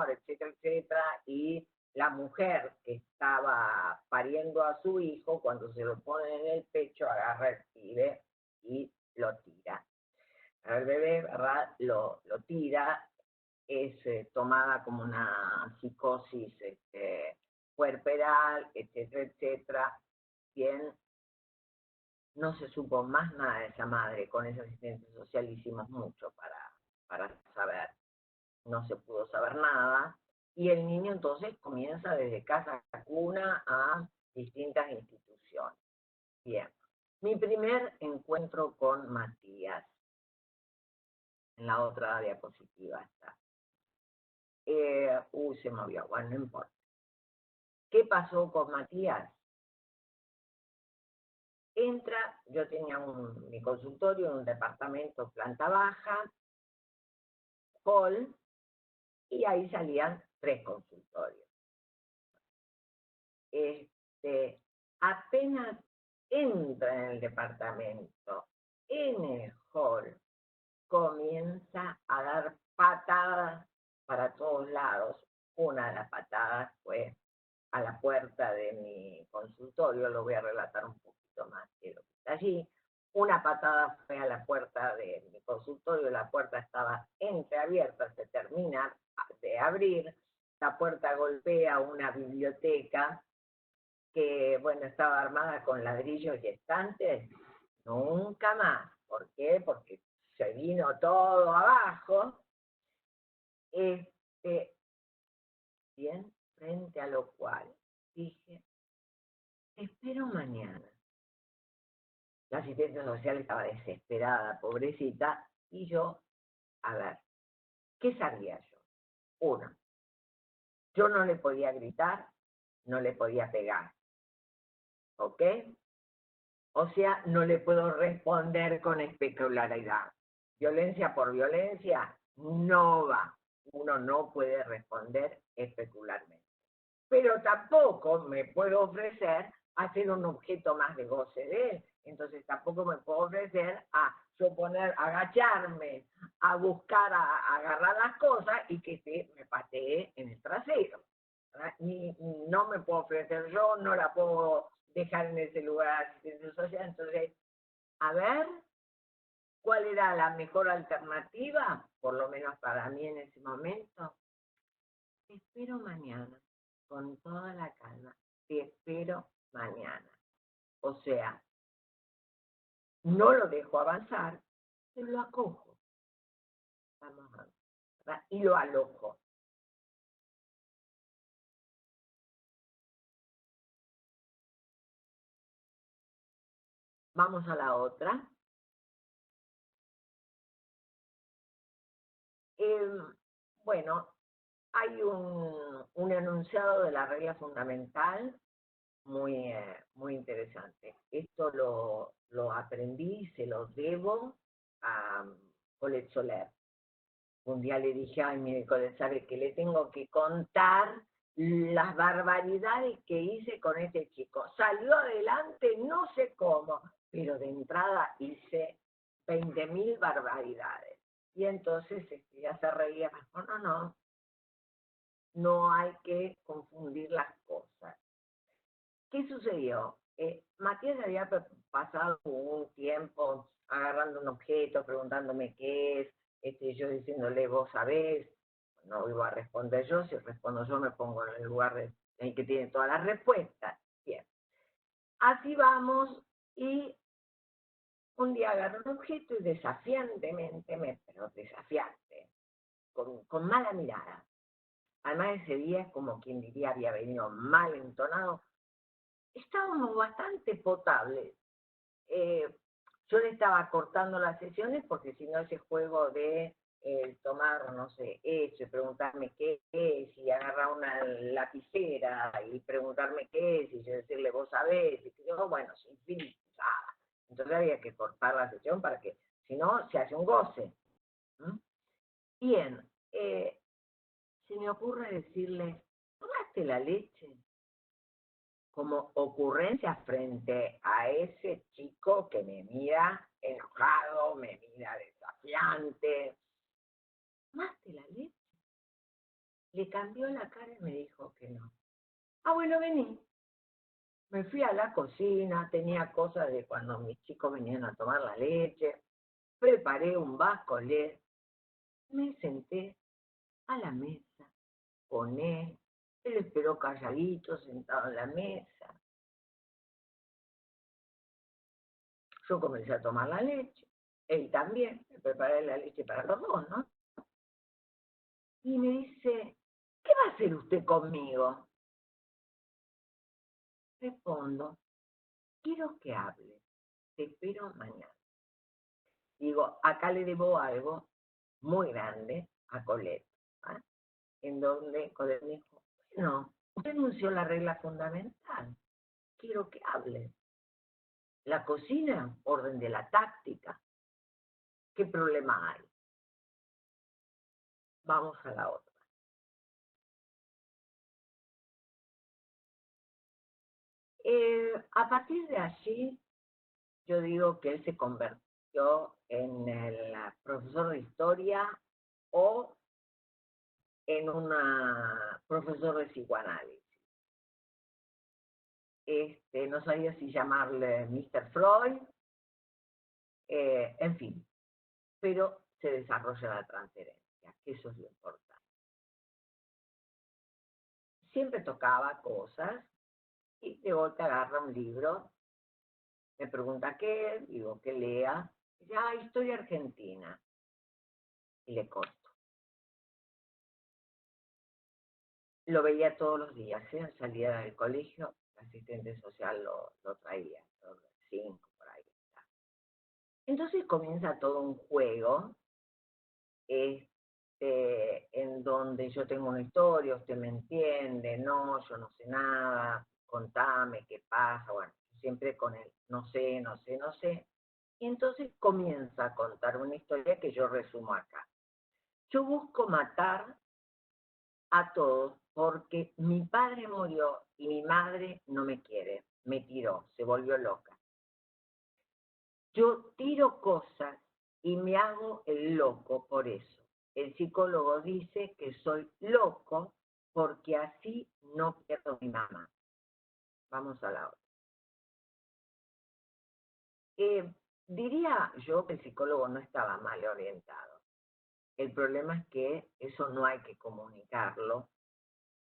etcétera, etcétera, y la mujer que estaba pariendo a su hijo, cuando se lo pone en el pecho, agarra el pibe y lo tira. El bebé, ¿verdad? Lo tira, es tomada como una psicosis puerperal, etcétera, etcétera. Bien, no se supo más nada de esa madre. Con ese asistente social hicimos mucho para saber. No se pudo saber nada. Y el niño entonces comienza desde casa a cuna a distintas instituciones. Bien. Mi primer encuentro con Matías. En la otra diapositiva está. Se movió, bueno, no importa. ¿Qué pasó con Matías? Entra, yo tenía mi consultorio en un departamento planta baja, hall, y ahí salían 3 consultorios. Apenas entra en el departamento, en el hall, comienza a dar patadas para todos lados. Una de las patadas fue a la puerta de mi consultorio, lo voy a relatar un poquito más de lo que está allí. Una patada fue a la puerta de mi consultorio, la puerta estaba entreabierta, se termina de abrir, la puerta golpea no estaba armada con ladrillos y estantes, nunca más. ¿Por qué? Porque se vino todo abajo. Bien, frente a lo cual dije, espero mañana. La asistente social estaba desesperada, pobrecita, y yo, a ver, ¿qué sabía yo? Uno, yo no le podía gritar, no le podía pegar, ¿ok? O sea, no le puedo responder con especularidad. Violencia por violencia no va. Uno no puede responder especularmente. Pero tampoco me puedo ofrecer a ser un objeto más de goce de él. Entonces tampoco me puedo ofrecer a suponer, agacharme, a buscar, a agarrar las cosas y que me patee en el trasero. No me puedo ofrecer yo, no la puedo dejar en ese lugar de asistencia social. Entonces, a ver, ¿cuál era la mejor alternativa? Por lo menos para mí en ese momento. Te espero mañana, con toda la calma. Te espero mañana. O sea, no lo dejo avanzar, pero lo acojo. Vamos a ver, ¿verdad? Y lo alojo. Vamos a la otra. Bueno, hay un enunciado de la regla fundamental muy interesante. Esto lo aprendí y se lo debo a Colette Soler. Un día le dije, ay, mire, Colette, ¿sabe que le tengo que contar las barbaridades que hice con este chico? Salió adelante, no sé cómo, pero de entrada hice 20.000 barbaridades. Y entonces ya se reía, no hay que confundir las cosas. ¿Qué sucedió? Matías había pasado un tiempo agarrando un objeto, preguntándome qué es, yo diciéndole, vos sabés, no iba a responder yo, si respondo yo me pongo en el lugar en el que tiene todas las respuestas. Bien, así vamos, y un día agarro un objeto y desafiantemente, pero desafiante, con mala mirada. Además ese día es como quien diría había venido mal entonado. Estábamos bastante potables. Yo le estaba cortando las sesiones porque si no ese juego de tomar, no sé, eso y preguntarme qué es, y agarrar una lapicera y preguntarme qué es, y yo decirle vos sabés, y yo, bueno, sin fin, nada. Entonces había que cortar la sesión para que, si no, se hace un goce. ¿Mm? Bien, se me ocurre decirle, ¿tomaste la leche? Como ocurrencia frente a ese chico que me mira enojado, me mira desafiante. ¿Tomaste la leche? Le cambió la cara y me dijo que no. Ah, bueno, vení. Me fui a la cocina, tenía cosas de cuando mis chicos venían a tomar la leche, preparé un bascolet, me senté a la mesa con él esperó calladito, sentado en la mesa. Yo comencé a tomar la leche, él también, me preparé la leche para los dos, ¿no? Y me dice, ¿qué va a hacer usted conmigo? Respondo, quiero que hable, te espero mañana. Digo, acá le debo algo muy grande a Colette, ¿eh? En donde Colette me dijo, no, usted anunció la regla fundamental, quiero que hable. La cocina, orden de la táctica. ¿Qué problema hay? Vamos a la otra. A partir de allí, yo digo que él se convirtió en el profesor de historia o en un profesor de psicoanálisis. No sabía si llamarle Mr. Freud, en fin, pero se desarrolla la transferencia, que eso es lo importante. Siempre tocaba cosas, Y de golpe agarra un libro, me pregunta qué, digo que lea, dice, historia argentina, y le corto. Lo veía todos los días, salía del colegio, el asistente social lo traía, todos los 5 por ahí. Entonces comienza todo un juego, en donde yo tengo una historia, usted me entiende, no, yo no sé nada, contame qué pasa, bueno, siempre con él, no sé, no sé, no sé. Y entonces comienza a contar una historia que yo resumo acá. Yo busco matar a todos porque mi padre murió y mi madre no me quiere, me tiró, se volvió loca. Yo tiro cosas y me hago el loco por eso. El psicólogo dice que soy loco porque así no pierdo a mi mamá. Vamos a la otra. Diría yo que el psicólogo no estaba mal orientado. El problema es que eso no hay que comunicarlo,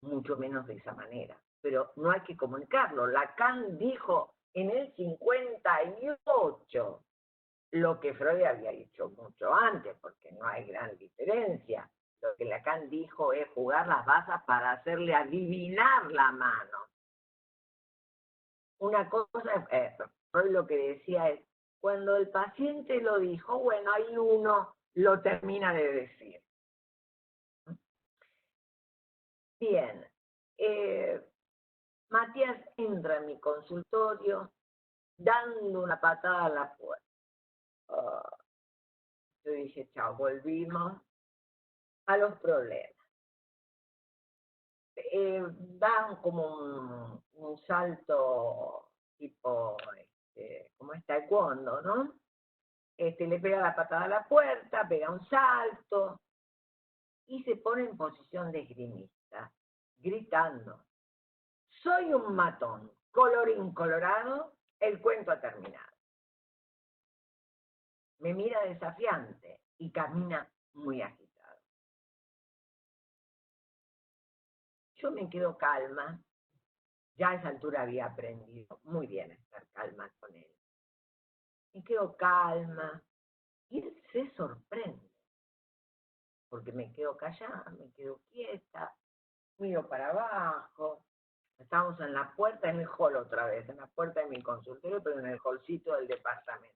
mucho menos de esa manera. Pero no hay que comunicarlo. Lacan dijo en el 58 lo que Freud había dicho mucho antes, porque no hay gran diferencia. Lo que Lacan dijo es jugar las bazas para hacerle adivinar la mano. Una cosa, Freud lo que decía es, cuando el paciente lo dijo, bueno, ahí uno lo termina de decir. Bien, Matías entra en mi consultorio dando una patada a la puerta. Yo dije, chao, volvimos a los problemas. Dan como un salto tipo, como es taekwondo, ¿no? Le pega la patada a la puerta, pega un salto y se pone en posición de esgrimista, gritando, soy un matón, colorín colorado, el cuento ha terminado. Me mira desafiante y camina muy agitado. Yo me quedo calma, ya a esa altura había aprendido muy bien a estar calma con él. Me quedo calma y él se sorprende, porque me quedo callada, me quedo quieta, miro para abajo. Estamos en la puerta, en el hall otra vez, en la puerta de mi consultorio, pero en el hallcito del departamento.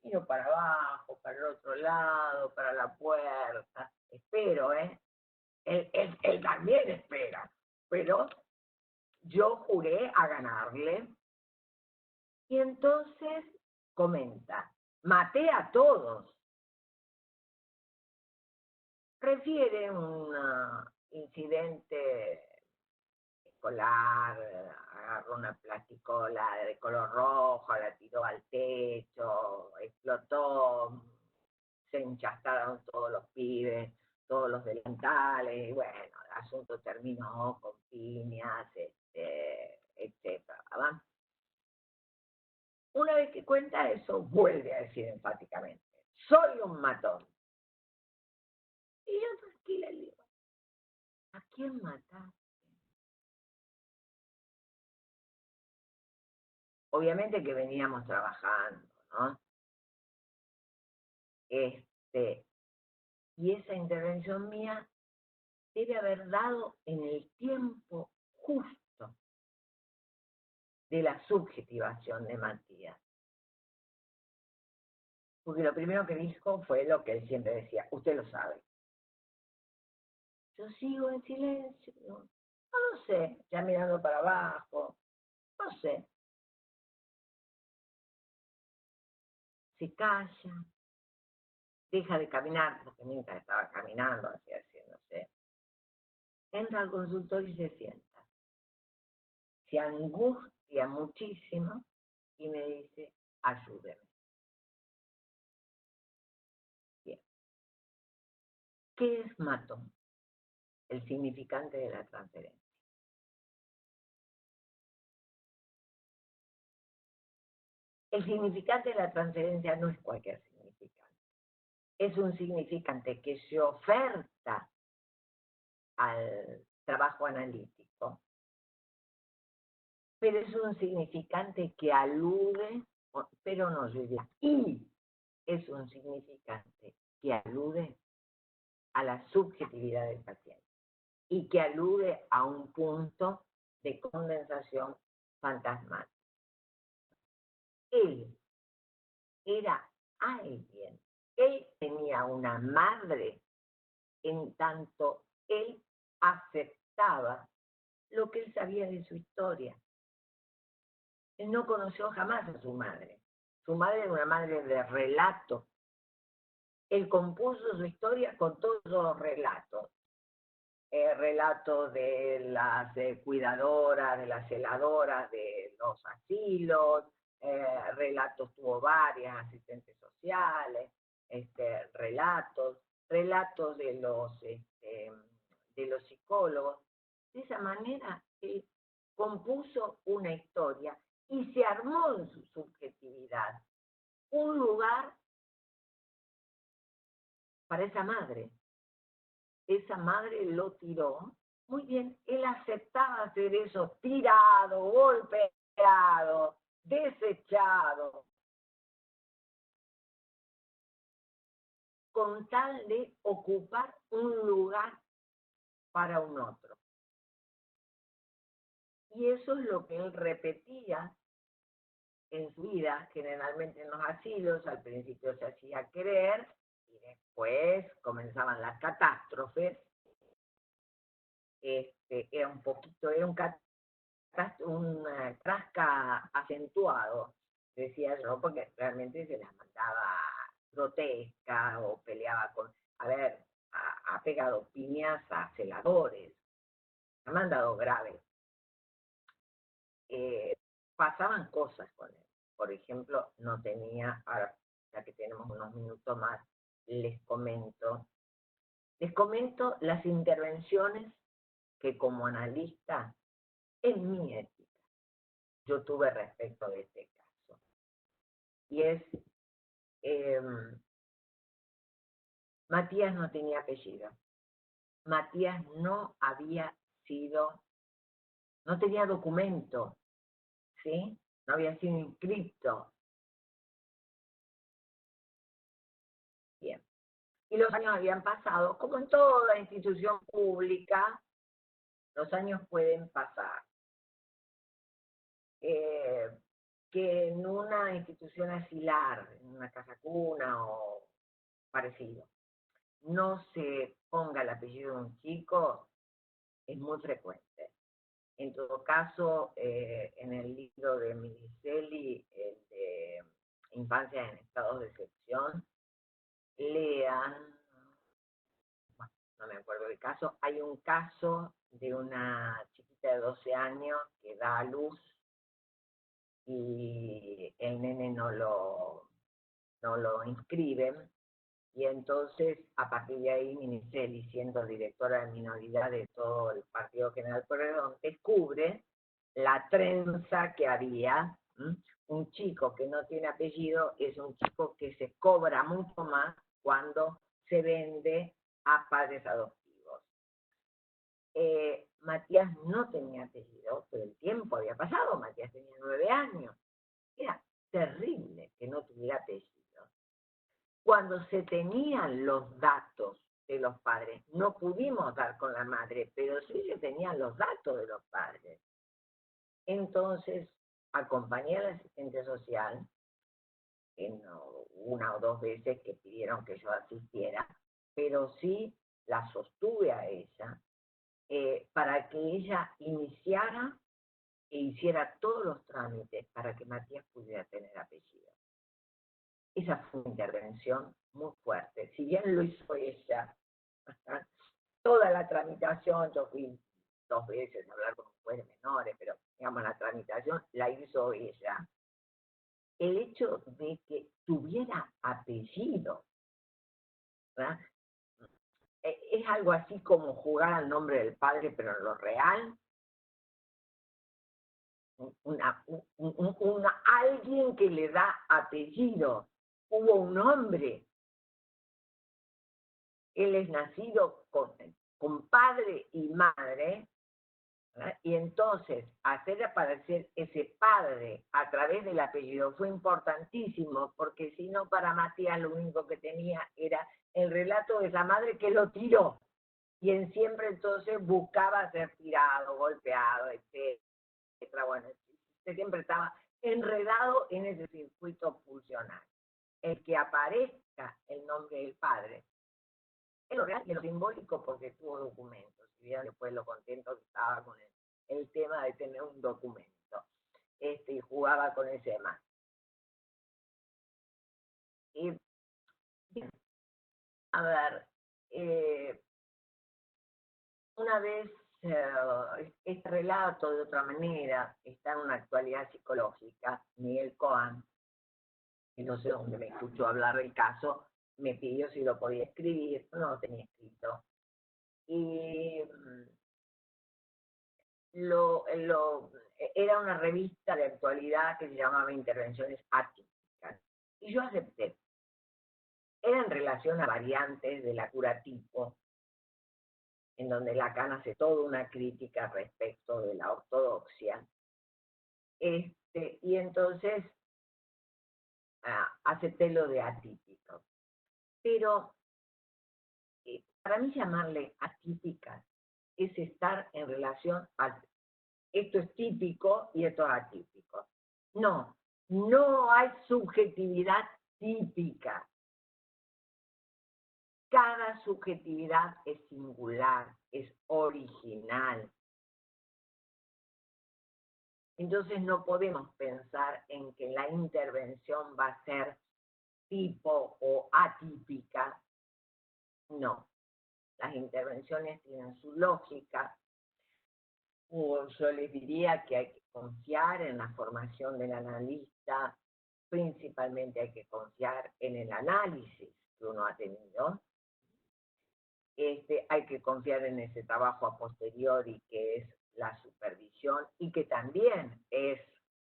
Miro para abajo, para el otro lado, para la puerta. Espero, ¿eh? Él también espera, pero yo juré a ganarle. Y entonces comenta, maté a todos. Refiere un incidente escolar, agarró una plasticola de color rojo, la tiró al techo, explotó, se enchastaron todos los pibes, todos los delantales, y bueno, el asunto terminó con piñas, etcétera. Una vez que cuenta eso, vuelve a decir enfáticamente, soy un matón. Y yo tranquila le digo, ¿a quién mataste? Obviamente que veníamos trabajando, ¿no? Y esa intervención mía debe haber dado en el tiempo justo de la subjetivación de Matías. Porque lo primero que dijo fue lo que él siempre decía, usted lo sabe. Yo sigo en silencio, no lo sé, ya mirando para abajo, no sé. Se calla, deja de caminar, porque mientras estaba caminando, así, no sé. Entra al consultorio y se sienta. Se angustia muchísimo y me dice, ayúdeme. Bien. ¿Qué es matón? El significante de la transferencia. El significante de la transferencia no es cualquier significante. Es un significante que se oferta al trabajo analítico pero es un significante que alude, pero no, yo diría, y es un significante que alude a la subjetividad del paciente y que alude a un punto de condensación fantasmal. Él era alguien, él tenía una madre, en tanto él aceptaba lo que él sabía de su historia. Él no conoció jamás a su madre. Su madre era una madre de relato. Él compuso su historia con todos los relatos. Relatos de las cuidadoras, de las celadoras de los asilos, relatos, tuvo varias asistentes sociales, relatos de los psicólogos. De esa manera él compuso una historia y se armó en su subjetividad un lugar para esa madre. Esa madre lo tiró, muy bien, él aceptaba hacer eso, tirado, golpeado, desechado, con tal de ocupar un lugar para un otro. Y eso es lo que él repetía en su vida, generalmente en los asilos. Al principio se hacía creer y después comenzaban las catástrofes. Era un trasca acentuado, decía yo, porque realmente se las mandaba grotesca o peleaba con, ha pegado piñas a celadores, ha mandado graves. Pasaban cosas con él. Por ejemplo, no tenía, ahora ya que tenemos unos minutos más, les comento las intervenciones que como analista, en mi ética, yo tuve respecto de este caso. Y es, Matías no tenía apellido. Matías no tenía documento, ¿sí? No había sido inscrito. Bien. Y los años habían pasado, como en toda institución pública, los años pueden pasar. Que en una institución asilar, en una casa cuna o parecido, no se ponga el apellido de un chico, es muy frecuente. En todo caso, en el libro de Minicelli, el de Infancia en Estados de Excepción, lean, bueno, no me acuerdo del caso, hay un caso de una chiquita de 12 años que da a luz y el nene no lo inscriben, y entonces a partir de ahí Minicelli, siendo directora de minoridad de todo el Partido General Pueyrredón, descubre la trenza que había. Un chico que no tiene apellido es un chico que se cobra mucho más cuando se vende a padres adoptivos. Matías no tenía apellido, pero el tiempo había pasado, Matías tenía 9 años. Era terrible que no tuviera apellido. Cuando se tenían los datos de los padres, no pudimos dar con la madre, pero sí se tenían los datos de los padres. Entonces, acompañé al asistente social, una o dos veces que pidieron que yo asistiera, pero sí la sostuve a ella, para que ella iniciara e hiciera todos los trámites para que Matías pudiera tener apellido. Esa fue una intervención muy fuerte. Si bien lo hizo ella, toda la tramitación, yo fui 2 veces a hablar con un juez de menores, pero digamos la tramitación la hizo ella. El hecho de que tuviera apellido, ¿verdad? Es algo así como jugar al nombre del padre, pero en lo real, alguien que le da apellido. Hubo un hombre. Él es nacido con padre y madre, ¿verdad? Y entonces, hacer aparecer ese padre a través del apellido fue importantísimo, porque si no, para Matías lo único que tenía era el relato de esa madre que lo tiró. Y en siempre entonces buscaba ser tirado, golpeado, etcétera. Bueno, siempre estaba enredado en ese circuito pulsional. El que aparezca el nombre del padre es lo real y lo simbólico porque tuvo documentos. Y bien después lo contento que estaba con el tema de tener un documento. Y jugaba con ese tema. Y bien, a ver, una vez este relato de otra manera está en una actualidad psicológica. Miguel Cohen, que no sé dónde me escuchó hablar del caso, me pidió si lo podía escribir, no lo tenía escrito. Y era una revista de actualidad que se llamaba Intervenciones Atípicas. Y yo acepté. Era en relación a variantes de la cura tipo, en donde Lacan hace toda una crítica respecto de la ortodoxia. Y entonces acepté lo de atípico. Pero para mí llamarle atípica es estar en relación a esto es típico y esto es atípico. No, no hay subjetividad típica. Cada subjetividad es singular, es original. Entonces no podemos pensar en que la intervención va a ser tipo o atípica. No, las intervenciones tienen su lógica. Yo les diría que hay que confiar en la formación del analista, principalmente hay que confiar en el análisis que uno ha tenido. Hay que confiar en ese trabajo a posteriori que es la supervisión y que también es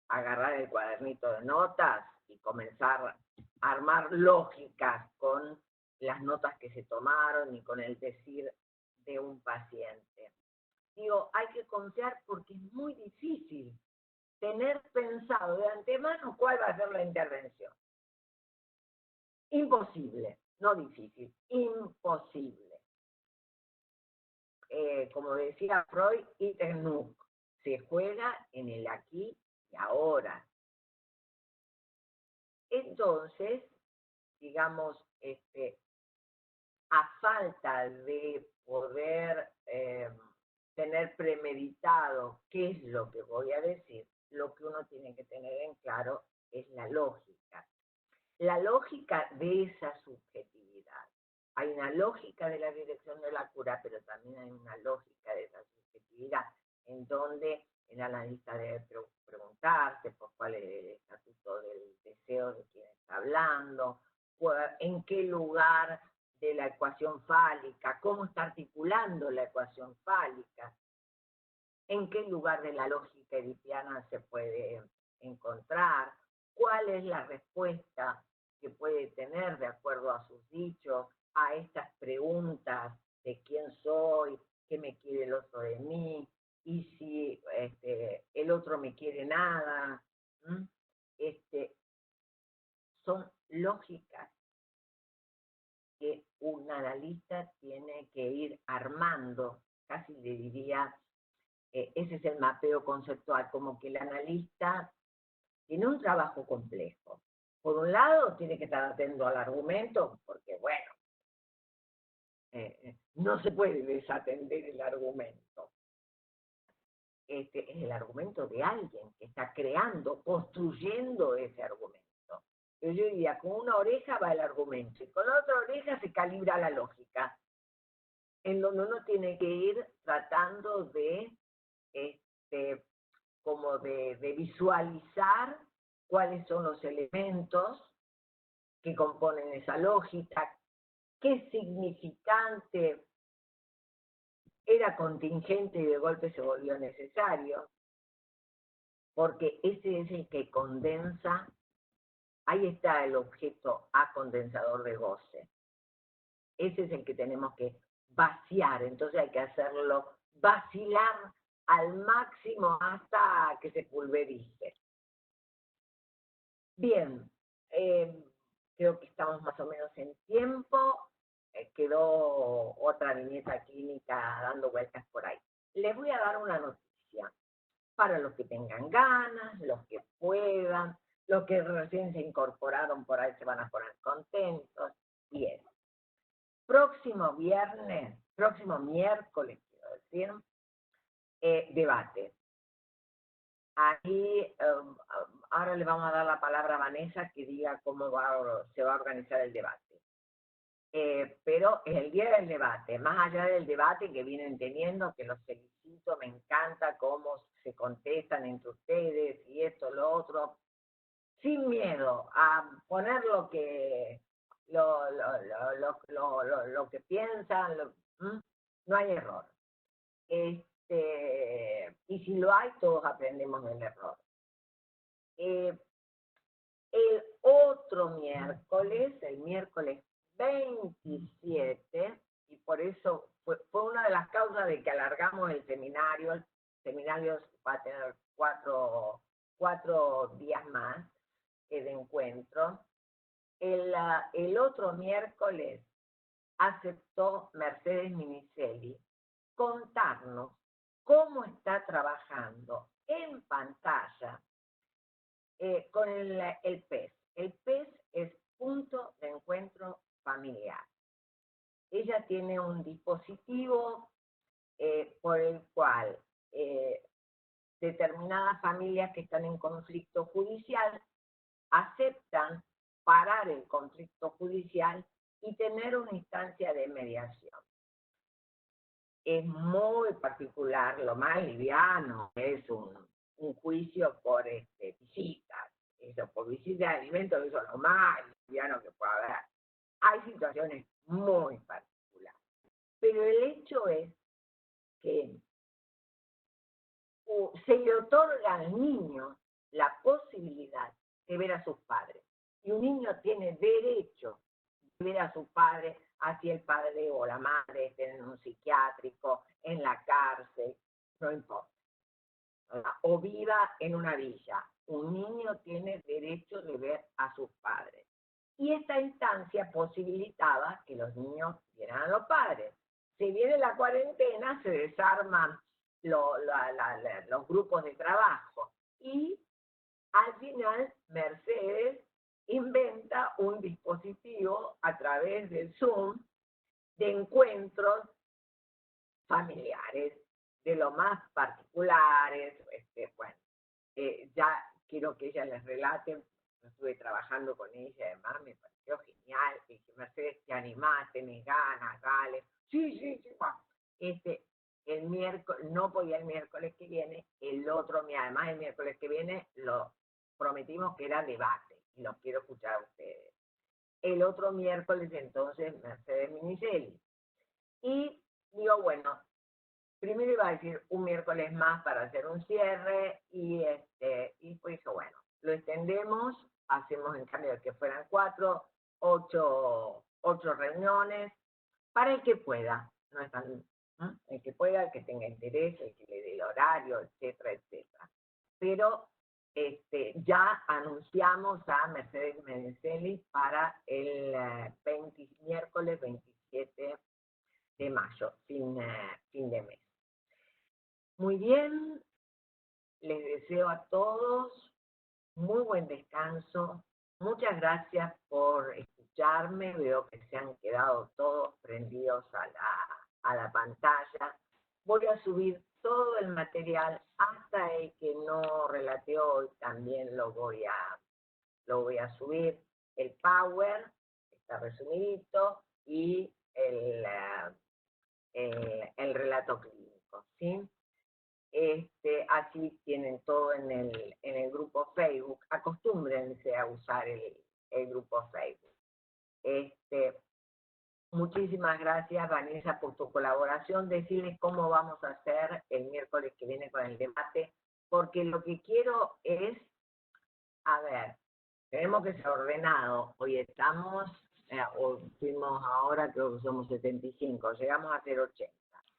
agarrar el cuadernito de notas y comenzar a armar lógicas con las notas que se tomaron y con el decir de un paciente. Digo, hay que confiar porque es muy difícil tener pensado de antemano cuál va a ser la intervención. Imposible, no difícil, imposible. Como decía Freud, iter nunc, se juega en el aquí y ahora. Entonces, digamos, a falta de poder tener premeditado qué es lo que voy a decir, lo que uno tiene que tener en claro es la lógica. La lógica de esa subjetividad. Hay una lógica de la dirección de la cura, pero también hay una lógica de esa subjetividad, en donde el analista debe preguntarse por cuál es el estatuto del deseo de quien está hablando, en qué lugar de la ecuación fálica, cómo está articulando la ecuación fálica, en qué lugar de la lógica edipiana se puede encontrar, cuál es la respuesta que puede tener de acuerdo a sus dichos a estas preguntas de quién soy, qué me quiere el otro de mí, y si el otro me quiere nada. Son lógicas que un analista tiene que ir armando, casi le diría, ese es el mapeo conceptual, como que el analista tiene un trabajo complejo. Por un lado, tiene que estar atento al argumento, porque bueno, no se puede desatender el argumento. Es el argumento de alguien que está creando, construyendo ese argumento. Yo diría, con una oreja va el argumento, y con la otra oreja se calibra la lógica, en donde uno tiene que ir tratando de como de visualizar cuáles son los elementos que componen esa lógica, qué significante era contingente y de golpe se volvió necesario, porque ese es el que condensa, ahí está el objeto acondensador de goce. Ese es el que tenemos que vaciar, entonces hay que hacerlo vacilar al máximo hasta que se pulverice. Bien, creo que estamos más o menos en tiempo. Quedó otra viñeta clínica dando vueltas por ahí. Les voy a dar una noticia para los que tengan ganas, los que puedan, los que recién se incorporaron por ahí se van a poner contentos. Bien, próximo miércoles, quiero decir, debate. Ahí, ahora le vamos a dar la palabra a Vanessa que diga cómo se va a organizar el debate. Pero es el día del debate, más allá del debate que vienen teniendo, que los felicito, me encanta cómo se contestan entre ustedes y esto, lo otro, sin miedo a poner lo que que piensan, no hay error. Y si lo hay, todos aprendemos del error. El otro miércoles, el miércoles 27, y por eso fue una de las causas de que alargamos el seminario. El seminario va a tener cuatro días más de encuentro. El otro miércoles aceptó Mercedes Minicelli contarnos cómo está trabajando en pantalla con el PES. El PES es punto de encuentro familiar. Ella tiene un dispositivo por el cual determinadas familias que están en conflicto judicial aceptan parar el conflicto judicial y tener una instancia de mediación. Es muy particular, lo más liviano es un juicio por visitas, eso, por visita de alimentos, eso es lo más liviano que puede haber. Hay situaciones muy particulares, pero el hecho es que se le otorga al niño la posibilidad de ver a sus padres. Y un niño tiene derecho de ver a su padre, así el padre o la madre estén en un psiquiátrico, en la cárcel, no importa. O viva en una villa. Un niño tiene derecho de ver a sus padres. Y esta instancia posibilitaba que los niños vieran a los padres. Si viene la cuarentena, se desarman los grupos de trabajo. Y al final, Mercedes inventa un dispositivo a través del Zoom de encuentros familiares, de lo más particulares. Bueno, ya quiero que ella les relate. Estuve trabajando con ella, además me pareció genial. Dije, Mercedes, te animás, tenés ganas, dale. Sí. Bueno, el miércoles, no podía el miércoles que viene, además el miércoles que viene lo prometimos que era debate, y los quiero escuchar a ustedes. El otro miércoles, entonces, Mercedes Minicelli. Y digo, bueno, primero iba a decir un miércoles más para hacer un cierre, y pues bueno, lo extendemos, hacemos en cambio de que fueran 8 reuniones, para el que pueda, no es tan, el que pueda, el que tenga interés, el que le dé el horario, etcétera. Pero ya anunciamos a Mercedes Minicelli para el miércoles 27 de mayo, fin de mes. Muy bien, les deseo a todos muy buen descanso. Muchas gracias por escucharme. Veo que se han quedado todos prendidos a la pantalla. Voy a subir todo el material, hasta el que no relaté hoy, también lo voy a subir. El Power está resumidito, y el relato clínico, ¿sí? Así tienen todo en el grupo Facebook. Acostúmbrense a usar el grupo Facebook. Muchísimas gracias, Vanessa, por tu colaboración. Decirles cómo vamos a hacer el miércoles que viene con el debate, porque lo que quiero es, a ver, tenemos que ser ordenados. Hoy estamos, o fuimos ahora, creo que somos 75, llegamos a ser 80,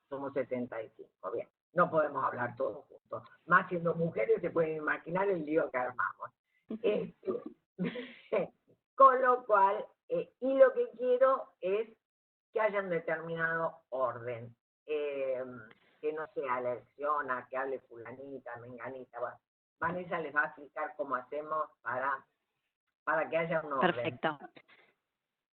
somos 75, bien. no podemos hablar todos juntos. Más siendo mujeres se pueden imaginar el lío que armamos. Con lo cual, y lo que quiero es que haya un determinado orden, que no sea elección, a que hable fulanita, menganita. Bueno, Vanessa les va a explicar cómo hacemos para que haya un orden. Perfecto.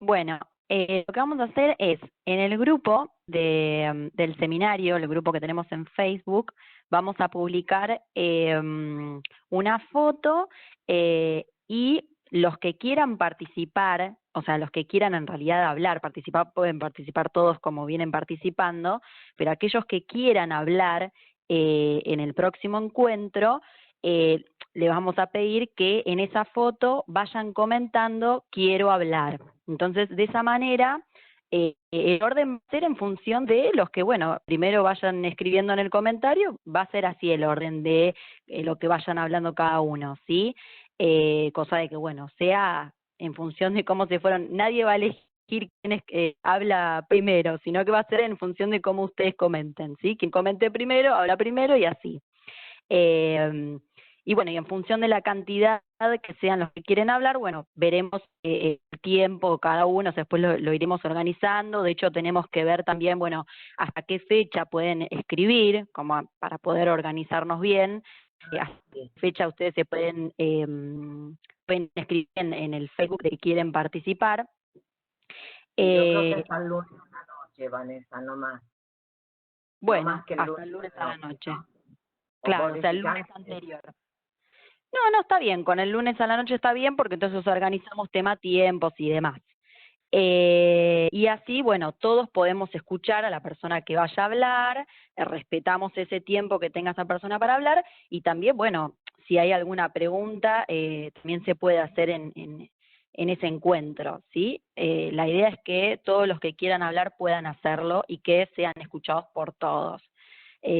Bueno, lo que vamos a hacer es, en el grupo del seminario, el grupo que tenemos en Facebook, vamos a publicar una foto y los que quieran participar, o sea, los que quieran en realidad hablar, participar, pueden participar todos como vienen participando, pero aquellos que quieran hablar en el próximo encuentro, le vamos a pedir que en esa foto vayan comentando quiero hablar. Entonces, de esa manera, el orden va a ser en función de los que, bueno, primero vayan escribiendo en el comentario, va a ser así el orden de lo que vayan hablando cada uno, ¿sí? Cosa de que, bueno, sea en función de cómo se fueron, nadie va a elegir quién habla primero, sino que va a ser en función de cómo ustedes comenten, ¿sí? Quien comente primero, habla primero y así. Y bueno, y en función de la cantidad que sean los que quieren hablar, bueno, veremos el tiempo cada uno, después lo iremos organizando. De hecho, tenemos que ver también, bueno, hasta qué fecha pueden escribir, como para poder organizarnos bien. Hasta qué fecha ustedes se pueden escribir en el Facebook de que quieren participar. Yo creo que hasta el lunes a la noche, Vanessa, no más. Bueno, no más que hasta el lunes a la noche. ¿No? Claro, o sea, el lunes anterior. No, está bien, con el lunes a la noche está bien porque entonces organizamos tema tiempos y demás. Y así, bueno, todos podemos escuchar a la persona que vaya a hablar, respetamos ese tiempo que tenga esa persona para hablar y también, bueno, si hay alguna pregunta, también se puede hacer en ese encuentro, ¿sí? La idea es que todos los que quieran hablar puedan hacerlo y que sean escuchados por todos.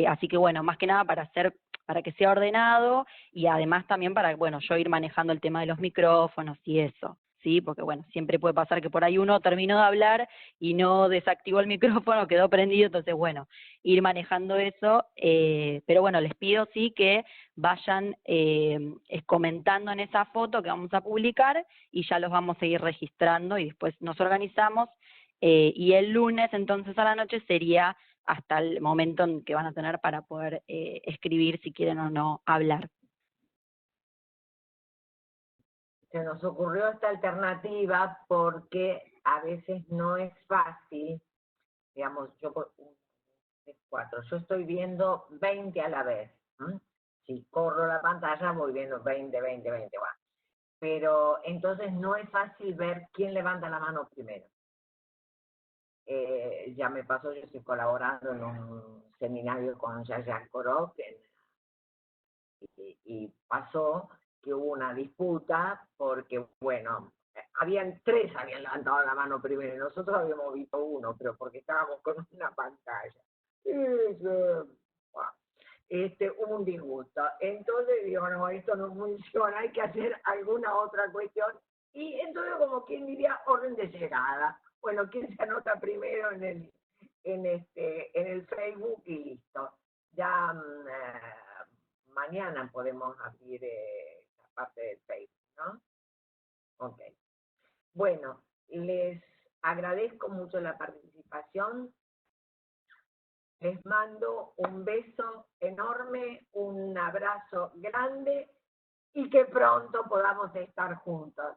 Así que, bueno, más que nada para que sea ordenado y además también para, bueno, yo ir manejando el tema de los micrófonos y eso, ¿sí? Porque, bueno, siempre puede pasar que por ahí uno terminó de hablar y no desactivó el micrófono, quedó prendido, entonces, bueno, ir manejando eso, pero bueno, les pido, sí, que vayan comentando en esa foto que vamos a publicar y ya los vamos a ir registrando y después nos organizamos y el lunes, entonces, a la noche sería hasta el momento en que van a tener para poder escribir si quieren o no hablar. Se nos ocurrió esta alternativa porque a veces no es fácil, digamos, yo estoy viendo 20 a la vez. Si corro la pantalla voy viendo 20, bueno. Pero entonces no es fácil ver quién levanta la mano primero. Ya me pasó, yo estoy colaborando en un seminario con Yaya Korok y pasó que hubo una disputa porque, bueno, habían levantado la mano primero y nosotros habíamos visto uno, pero porque estábamos con una pantalla. Hubo un disgusto. Entonces digo, no, esto no funciona, hay que hacer alguna otra cuestión. Y entonces, como quien diría, orden de llegada. Bueno, ¿quién se anota primero en el Facebook y listo? Ya mañana podemos abrir la parte del Facebook, ¿no? Ok. Bueno, les agradezco mucho la participación. Les mando un beso enorme, un abrazo grande y que pronto podamos estar juntos.